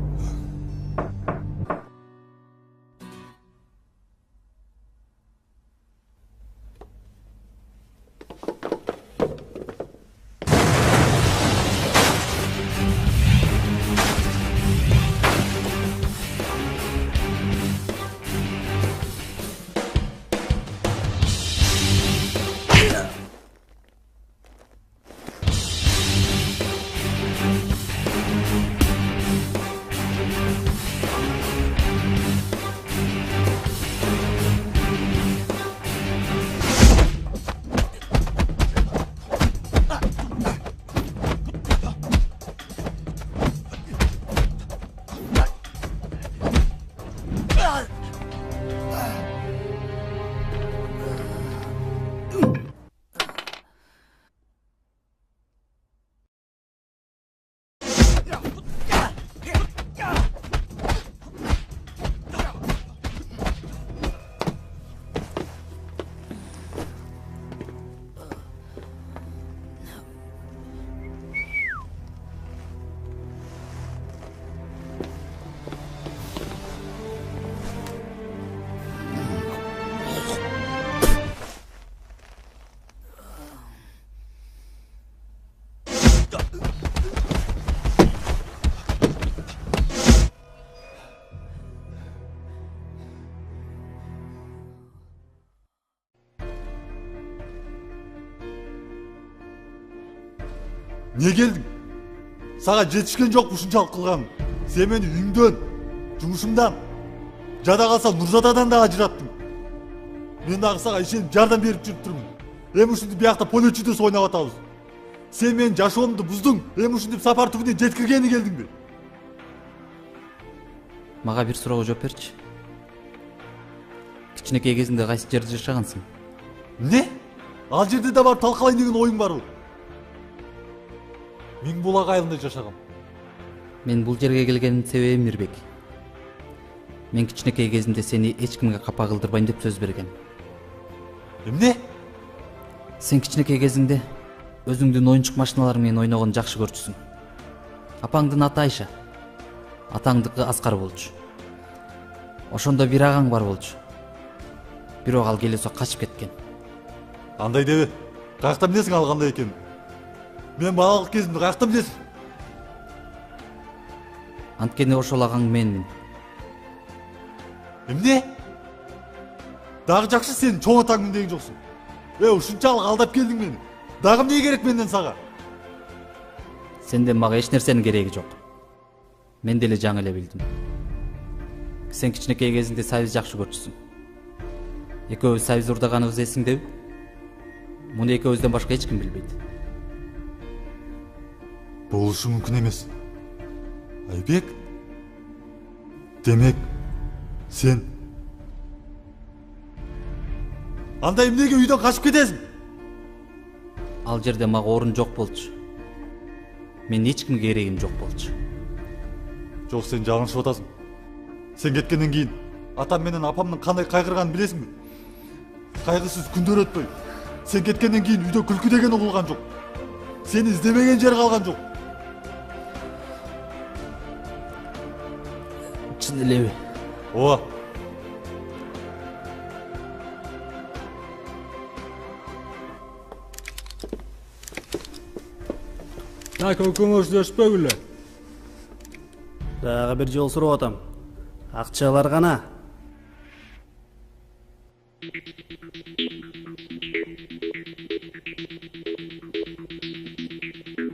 Не келдің? Саған жетішкен жоқ бұшыншалық қылғаным. Сен мені үйіңден, жұмысымдан, жада қалса Нұрзададан да ажыраттың. Мен дағы саған ешен жардам беріп жүріп тұрмын. Эм үшін бияқта полетчиде ойнап атабыз. Сен мен жашуымды бұздың, эм үшін сапар түбіне жеткіргені келдің бе? Маға бір сұрауға жооп берчи. Кичинекей кезинде кайсы жерде жашагансың? Не? Ал жерде де барып талқалайын деген ойың бар. Мен Булак айылында жашагам. Мен бул жерге келгеним себебим Мирбек. Мен кичинекей кезимде сени эч кимге капа кылдырбайм деп сөз берген. Эмне? Сен кичинекей кезиңде өзүңдүн оюнчук машиналар менен ойногон жакшы көрчүсүң. Апаңдын аты Айша, атаңдыкы Аскар болчу. Ошондо бир агаң бар болчу. Бирок ал келесо качып кеткен. Андай дебе, каяктан билесиң ал кандай экенин? Мен балалык кезимде каяктан билесиң? Анткени ошол агаң менмин. Эмне? Дагы жакшы сен чоң атаңмын деген жоксуң. Ушунчалык алдап келдиң мени. Дагы эмне керек менден сага? Сенден мага эч нерсенин кереги жок. Мен деле жаңы эле билдим. Сен кичинекей кезиңде Сабиз жакшы көрчүсүң. Экөөбүз Сабиз урдаганыбыз эсиңдеби? Муну экөөбүздөн башка эч ким билбейт. Болушу мүмкүн эмес. Айбек? Демек, сен... Анда эмнеге үйдөн качып кетесиң? Ал жерде мага орун жок болчу. Мен эч кимге керегим жок болчу. Жок, сен жалынышып атасың. Сен кеткенден кийин атам менен апамдын кандай кайгырганын билесиңби? Кайгысыз күндөр өтпөй. Сен кеткенден кийин үйдө күлкү деген угулган жок. Сени издебеген жер калган жок. Чын элеби? Ооба. Так, өкөңөр сөздөшпөгүлө. Дагы бир жол сурап атам. Акчалар гана.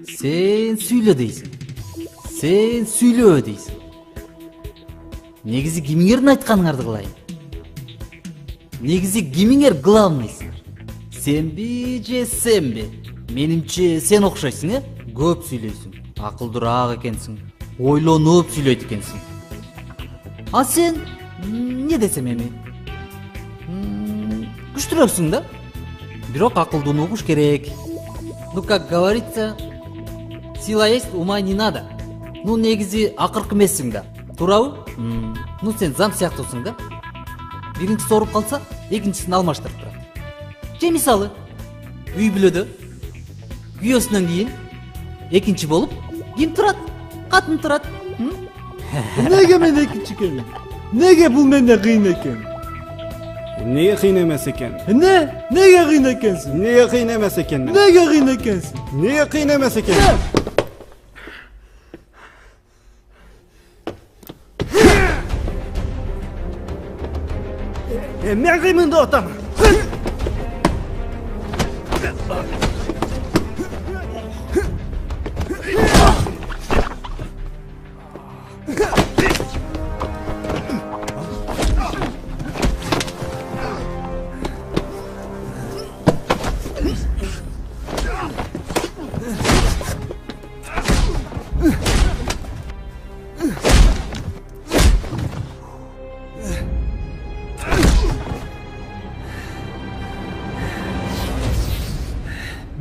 Сен сүйлө дейсиң. Сен сүйлөө дейсиң. Негизи кимиңердин айтканыңарды кылайын. Негизи кимиңер главныйсыңар. Сенби же сенби? Менимче сен окшойсуң, Көп сүйлөйсүң, акылдуураак экенсиң, ойлонуп сүйлөйт экенсиң. А сен не десем эми? Күчтүүрөксүң да? Бирок акылдууну угуш керек. Ну, как говорится, сила есть, ума не надо. Ну, негизи акыркы эмессиң да. Туурабы? Ну, сен зам сыяктуусуң да. Биринчиси ооруп калса, экинчисин алмаштырып турат. Же мисалы, үй бүлөдө күйөөсүнөн кийин экинчи болуп ким турат? Катын турат. Неге мен экинчи экенмин? Неге бул менде кыйын экен? Неге кыйын эмес экен? Неге кыйын экенсиң? Неге кыйын эмес экен? Неге кыйын экенсиң? Неге кыйын эмес экен? Мен кыймын деп атам.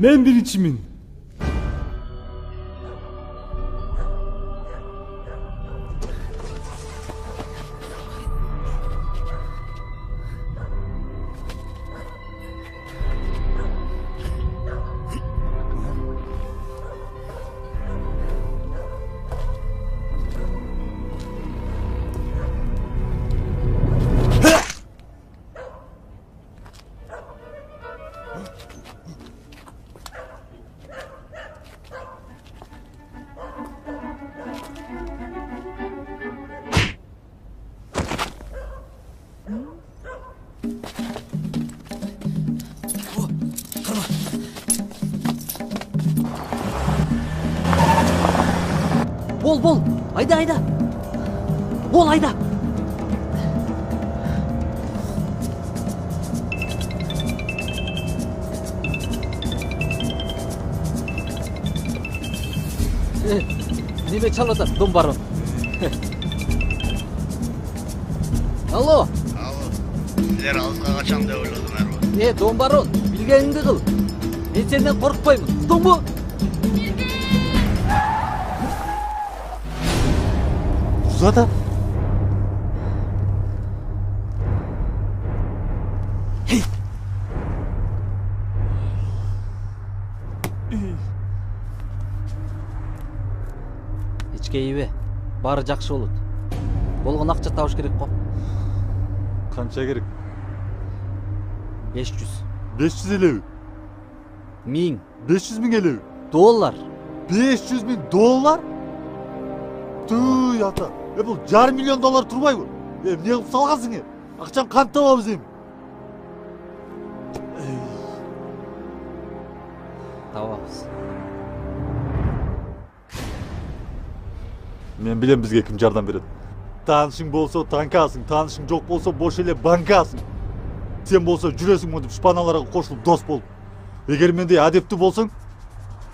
Мен биринчимин. Бол, айда. Бол, айда. Неме чалып атат, Дон Барон. Алло. Силер алыска качам деп ойлодуңарбы? Дон Барон, билгениңди кыл. Мен сенден коркпоймун. Туңбу? Зада? Ичкейбе, баары жакшы болот. Болгон акча табыш керек го. Канча керек? 500. 500 элеби? 1000. 500 миң элеби? Доллар. 500 миң доллар? Түй ата. Бул $500 миллион турбайбы? Эмне кылып салгансың э? Акчаны кантип табабыз эми? Табабыз. Мен билем бизге ким жардам берет. Таанышың болсо танкасың, таанышың жок болсо бош эле банкасың. Сен болсо жүрөсүң монтип шпаналарга кошулуп дос болуп. Эгер мендей адептүү болсоң,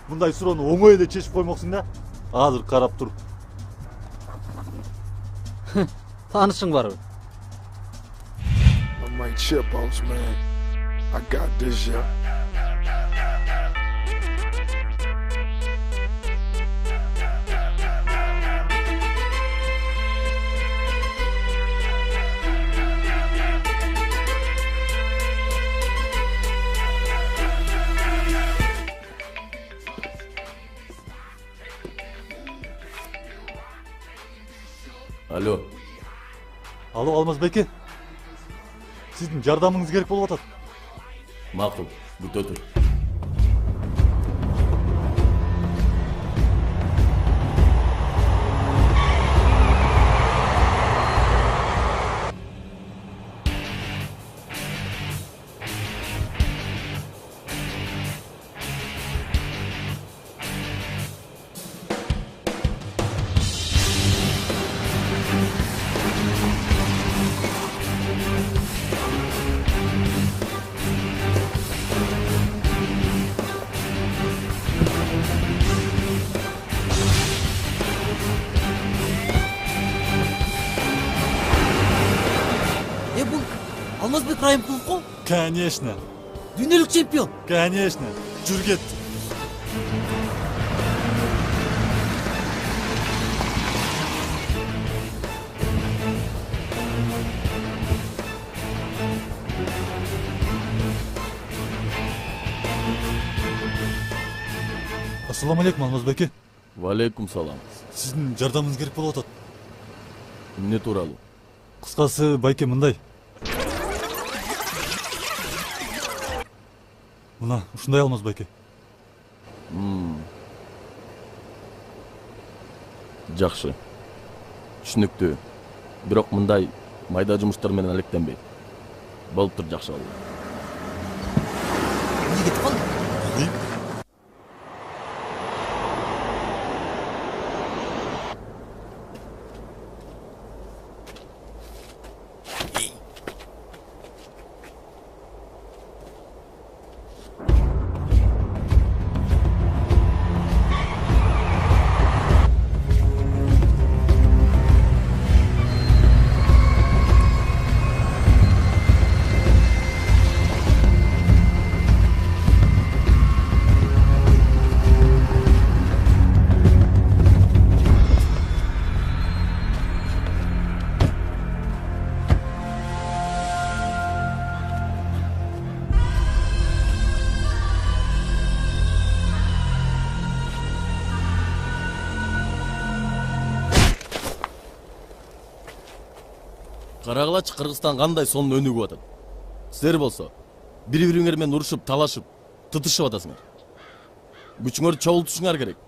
мындай суроону оңой эле чечип коймоксуң да. Азыр карап тур. Таанышың барбы? I might chip boss man. I got this, yeah. Алло. Алло, Алмазбеке. Сиздин жардамыңыз керек болуп атат. Макул, күтө тур. Алмазбек Райымқұлов қой? Конечно. Дүниелік чемпион. Конечно. Жүр кет. Ассаламу алейкум, Алмазбек. Валейкум салам. Сіздің жардамыңыз керек болып отыр. Не туралы? Қысқасы, байке мындай. Мына, ушундай Алмазбек. Жакшы. Түшүнүктүү. Бирок мындай майда жумуштар менен алектенбей. Болуп тур, жакшы болду. Карагылачы Кыргызстан кандай сонун өнүгүп атат. Силер болсо бири-бириңер менен урушуп, талашып, тытышып атасыңар. Күчүңөрдү чогултушуңар керек.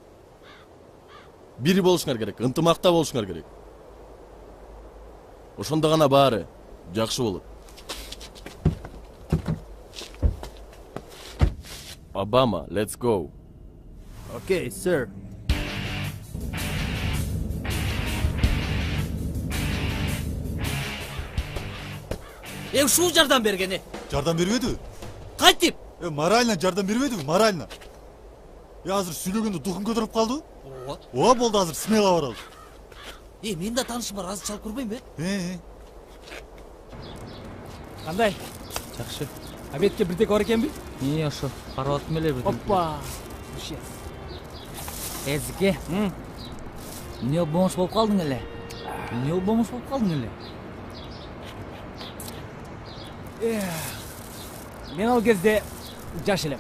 Бири болушуңар керек, ынтымакта болушуңар керек. Ошондо гана баары жакшы болот. Obama, let's go. Okay, sir. Ушул жардам бергени. Жардам бербедиби? Кантип? Морально жардам бербедиби? Морально. Азыр сүйлөгөндө духун көтөрүп калды. Ооба болду, азыр смело баралы. Мен да таанышым бар, азыр чалып көрбөймбү? Кандай? Жакшы. Обедке бирдек бар экенби? Ошо, карап аттым эле бирдек. Оппа. Эзике. Эмне болмош болуп калдың эле? Эмне болмош болуп калдың эле? Мен ал кезде жаш элем.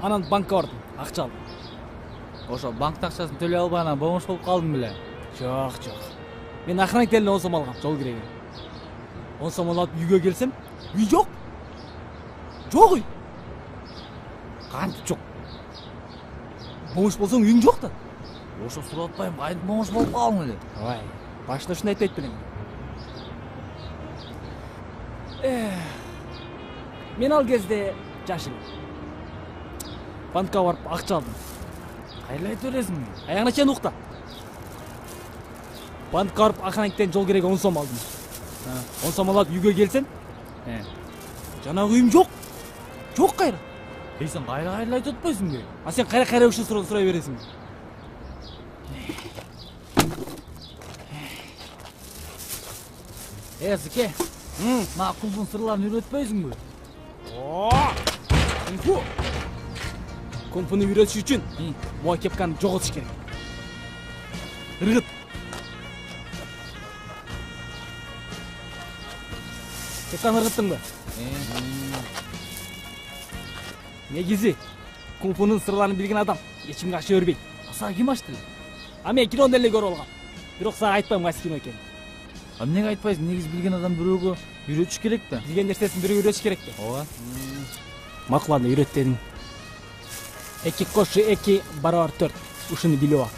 Анан банкка бардым, акча алдым. Ошо банк акчасын төлөй албай анан болмош болуп калдым беле? Жок. Мен охранник эле 10 сом алгам, жол кирегин. 10 сом алып үйгө келсем, үй жок. Жок үй. Кантип жок? Болмош болсоң үйүң жок да. Ошо сурап атпайм, кантип болмош болуп калдың эле? Ой, башта ушуну айтпайт белең. Мен ал кезде жаш элем. Банкка барып акча алдым. Кайла айтып бересиң? Аягына чейин укта. Банкка барып охранниктен жол керек 10 сом алдым. 10 сом алып үйгө келсем, жанагы үйүм жок. Жок кайра. Сен кайра айтып атпайсыңбы? Сен кайра ушул суроону сурай бересиң. Эзике. Макулдун сырларын үйрөтпөйсүңбү? Кунфу. Кунфуну үйрөтүш үчүн могу кепканы жоготуш керек. Ыргыт. Кепканы ыргыттыңбы? Негизи кунфунун сырларын билген адам эч кимге ача бербейт. Сага ким ачты? Мен кинону эле көрүп алгам. Бирок сага айтпайм кайсы кино экенин. Эмнеге айтпайсың? Негиз билген адам бирөөгө үйрөтүш керек да. Билген нерсесин бирөө үйрөтүш керек да. Ооба. Макул, аны үйрөт дедиң. 2 кошу 2 барабар 4. Ушуну билип ал.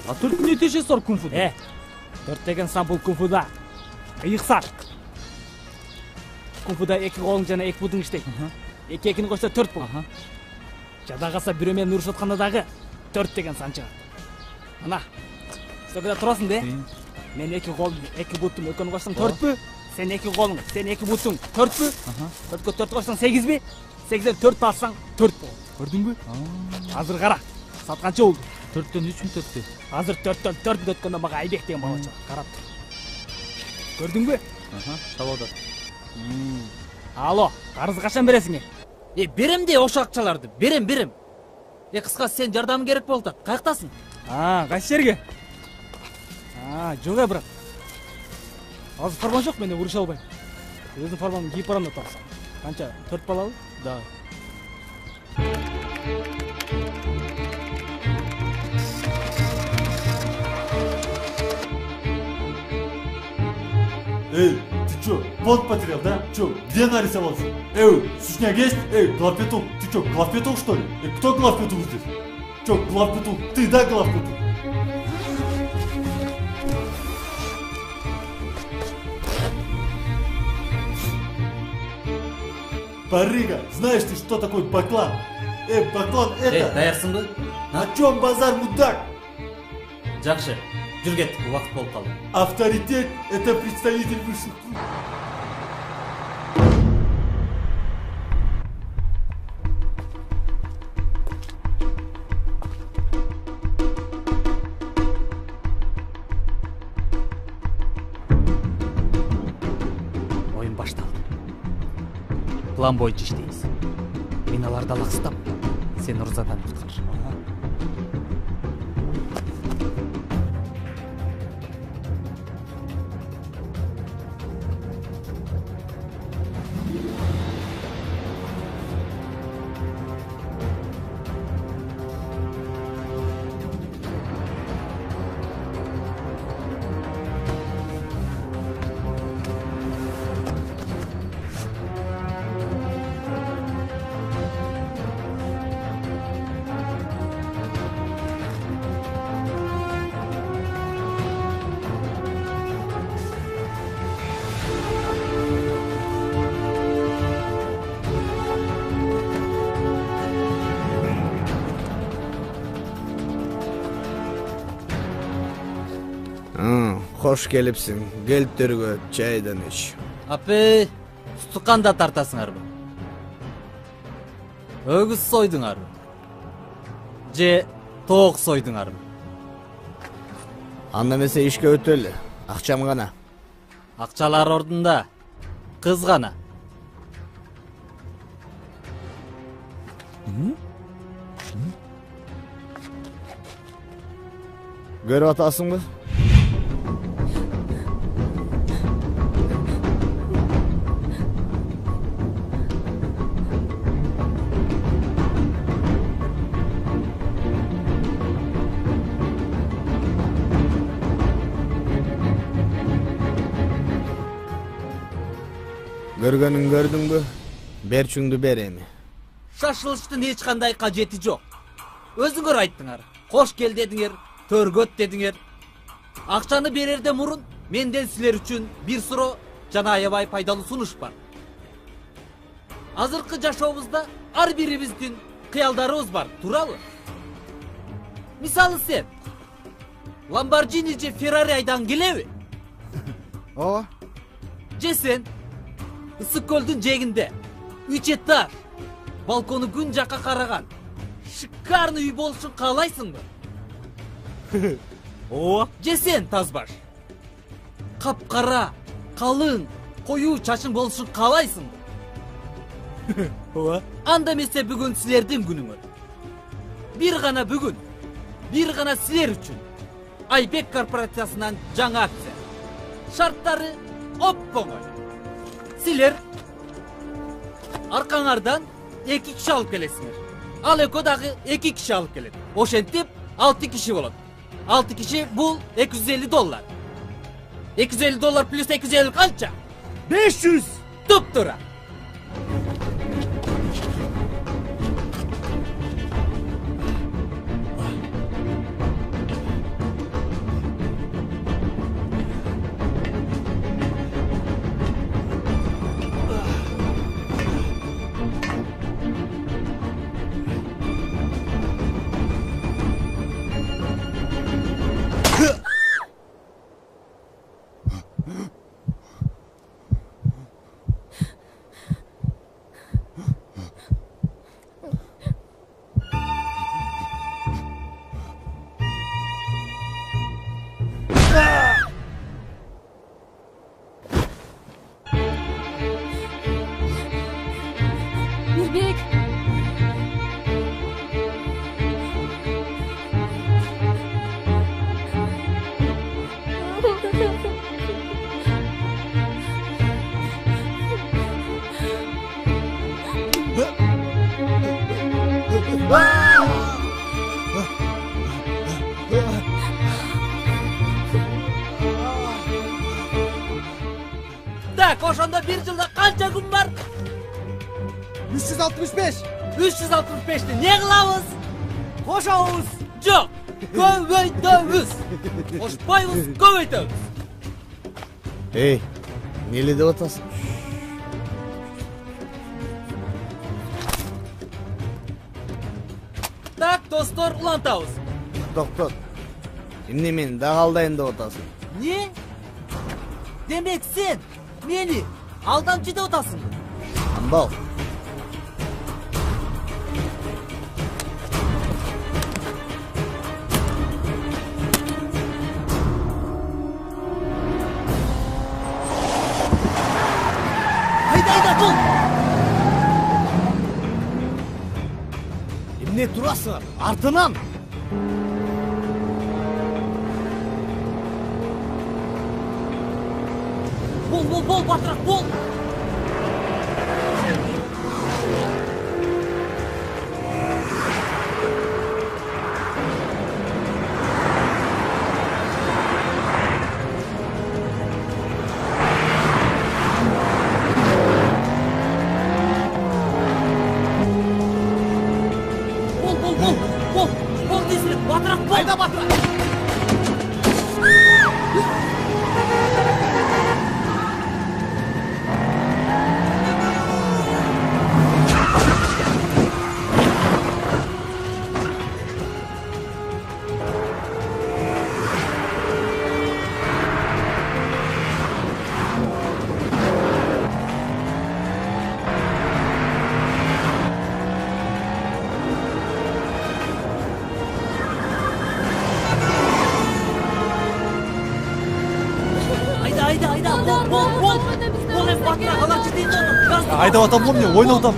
4 эмне теше сор кунфуда? 4 деген сан бул кунфуда. Ыйыксан. Кунфуда 2 колуң жана 2 бутуң иштейт. 2-2-ни кошсо 4 болот. Жада калса бирөө менен урушуп атканда дагы 4 деген сан чыгат. Мына. Стөгөдө турасың да? Мен 2 колум, 2 бутум экөөнү кошсоң 4пү? Сен 2 колуң, сен 2 бутуң 4пү? 4кө 4 кошсоң 8би? 8ден 4 алсаң 4 болот. Көрдүңбү? Азыр кара. Саат канча болду? 4төн 3 мүнөт өттү. Азыр 4төн 4 мүнөт өткөндө мага Айбек деген бала чыгат. Карап тур. Көрдүңбү? табып атат. Алло, карызды качан бересиң? Берем де ошо акчаларды. Берем. Кыскасы сен жардамың керек болуп атат. Каяктасың? Кайсы жерге? Жок брат. Азыр форма жок, мен уруша албайм. Өзүм формамды кийип барам да тапсам. Канча? 4 балабы? Да. Эй, ты чё, плод потерял, да? Чё, где нарисовался? Сушняк есть? Главпетух, ты чё, главпетух что ли? Кто главпетух здесь? Чё, главпетух? Ты, да, главпетух? Барыга, знаешь ты, что такое баклан? Баклан это... Даярсыңбы? О чем базар, мудак? Жакшы, жүр кеттик, убакыт болуп калды. Авторитет – это представитель высших кругов. Оюн башталды. План боюнча иштейбиз. Мен аларды алаксытам. Сен Нурзатаны куткар. Хош келипсиң. Келтөргө чайдан ич. Апе, тутукканда тартасыңарбы? Өгүз сойдуңарбы? Же тоок сойдуңарбы? Анда эмесе ишке өтөлү. Акчам гана. Акчалар ордунда. Кыз гана. Көрүп атасыңбы? Көргөнүң көрдүңбү? Берчүңдү бер эми. Шашылыштын эч кандай кажети жок. Өзүңөр айттыңар. Кош кел дедиңер, төргөт дедиңер. Акчаны берерде мурун менден силер үчүн бир суроо жана аябай пайдалуу сунуш бар. Азыркы жашообузда ар бирибиздин кыялдарыбыз бар, туурабы? Мисалы сен Lamborghini же Ferrari айдан келеби? Ооба. Же сен Ысык көлдүн жээгинде 3 этаж, балкону күн жакка караган шикарный үй болушун каалайсыңбы? Ооба. Же сен Тазбаш капкара, калың, коюу чачың болушун каалайсыңбы? Ооба. Анда эмесе бүгүн силердин күнүңөр. Бир гана бүгүн, бир гана силер үчүн Айбек корпорациясынан жаңа акция. Шарттары оп-оңой. Силер аркаңардан 2 киши алып келесиңер. Ал экөө дагы 2 киши алып келет. Ошентип 6 киши болот. 6 киши бул $250. $250 плюс 250 канча? 500. Туп-тура. ошондо бир жылда канча күн бар? 365. 365'ti ne kılavuz? Koşavuz. Yok. Köveytövüz. Koşpayvuz, köveytövüz. Ey, neli de otasın? Так, достор, улантабыз. Doktor. Şimdi men dağaldayın da otasın. Ne? Demek sen beni aldamcı da otasın. Ambal. Hayda bul. Ne durasın? Артынан. Bol, batrak, bol. Bol tezirek, batrak, bol. Hayda batrak. Hayda, bol. Bol hep batrak, alarcı değil de onu. Айдап атам ғой мен, ойнап атам.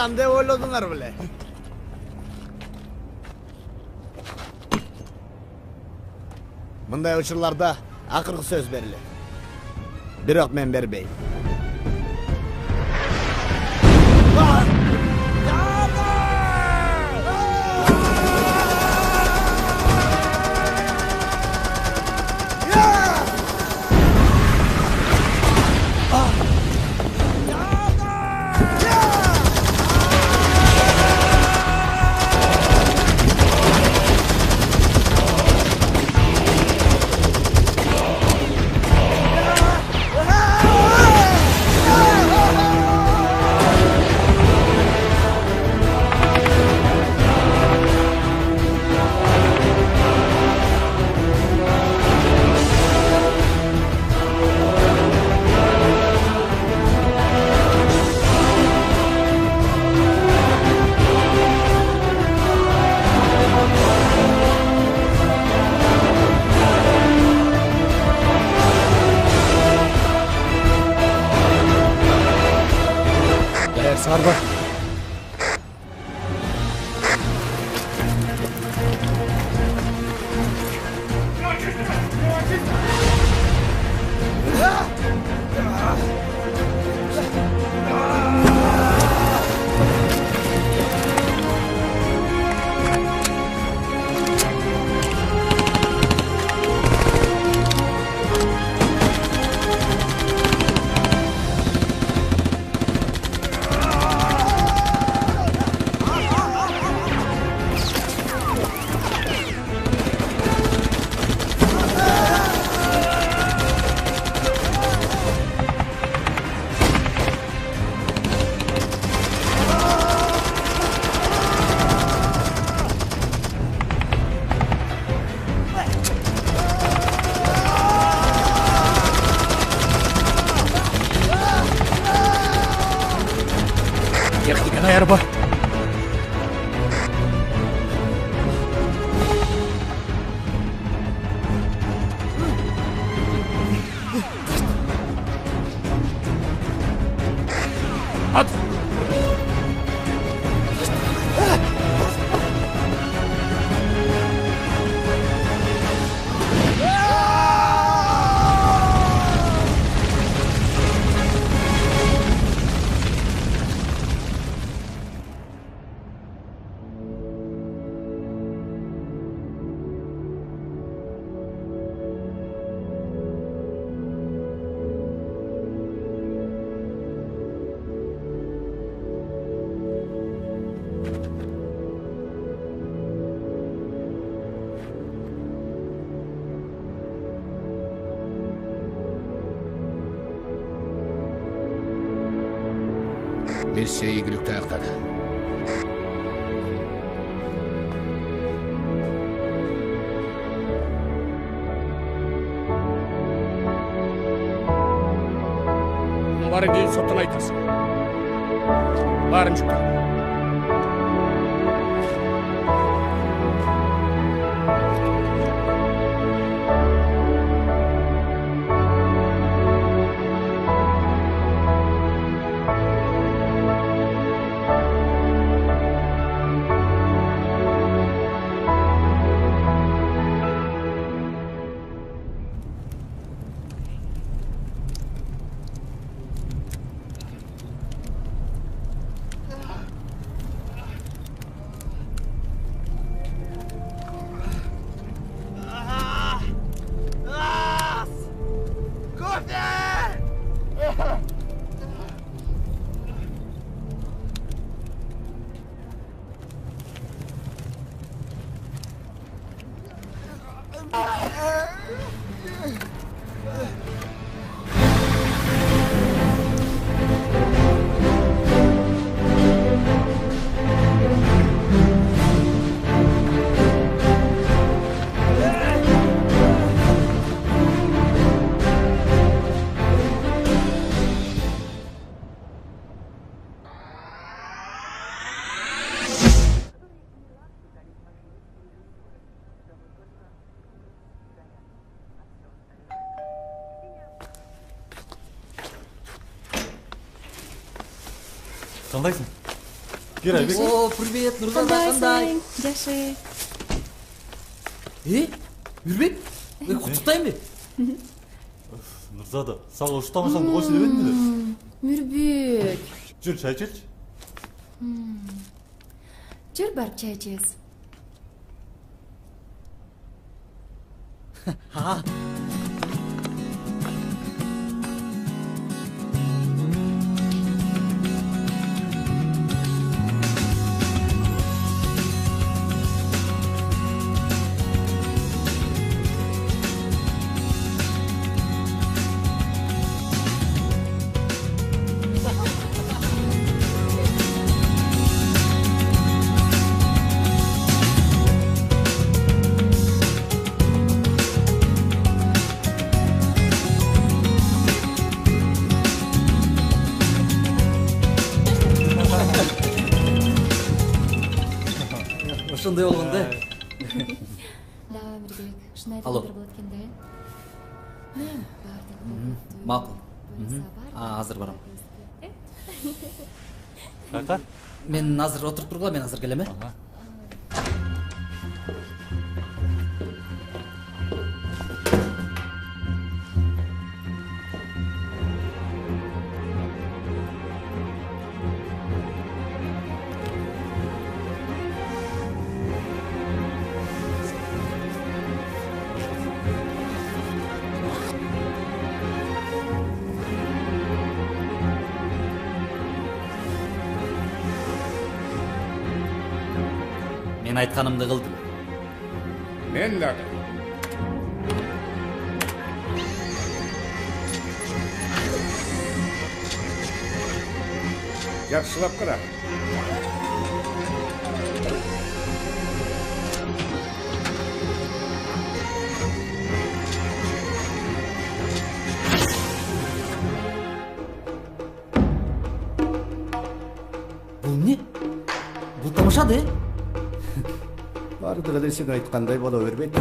Айтам деп ойлодуңар беле? Мындай учурларда акыркы сөз берилет. Бирок мен бербейм. Sarba. Erba. At. Миссия игілікті аяқтады. Бары кейін соттан айтасың. Барын жүкті. Қандайсың? Кир Айбек. О, привет, Нурзада кандай? Жакшы. Үрбек? Куттуктайм бе? Нурзада, сага уштамашаңды койчу дебедим беле? Үрбек. Жүр, чай ичеличи. Жүр барып чай ичебиз. Ошондой болгон да. Да, Үрбек. Ушундай Алло. адамдар болот экен да. Мен баардыгы Макул. Азыр барам. Кайка? Мен азыр отуруп тургула, мен азыр келем, Мен айтканымды кылдым. Мен дагы. Жакшылап кара. Бул эмне? Бул тамаша да? Бардыгы эле сен айткандай боло бербейт.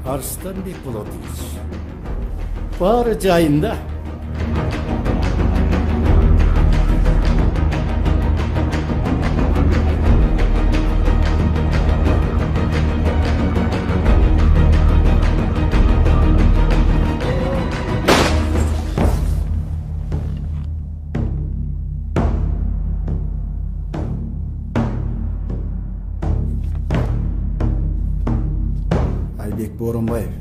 Арыстанбек Болотович. Бары жайында. Айбек Боронбаев.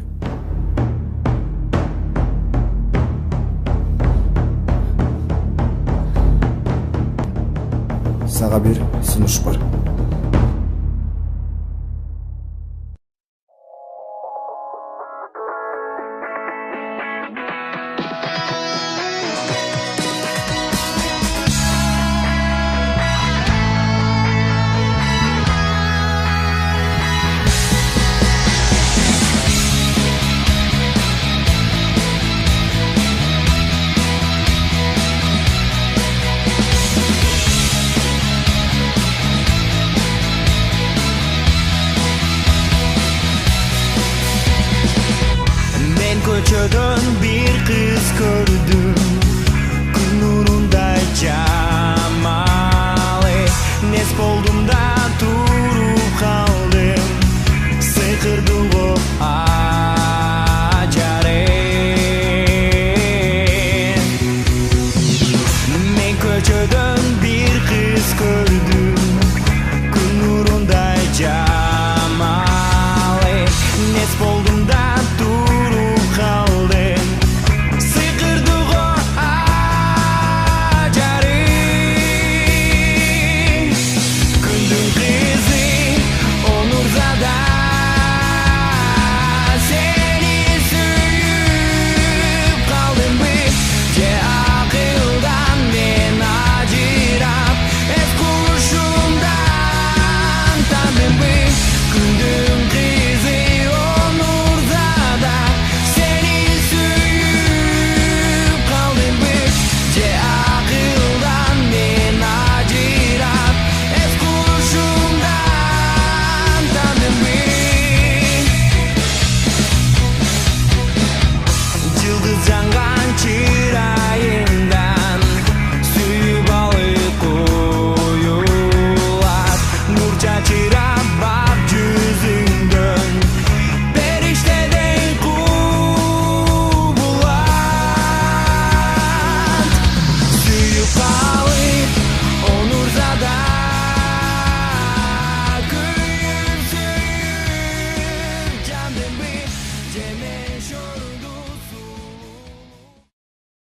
Сага бир сунуш бар. Көчөдөн бир кыз көрдүм, күн нурундай жамалы. Нес болдум да туруп калдым, сыйкырдым го ажарын. Мен көчөдөн бир кыз көрдүм, күн нурундай жамалы. Нес болдум да туруп kaldım, sıkırdım чыгып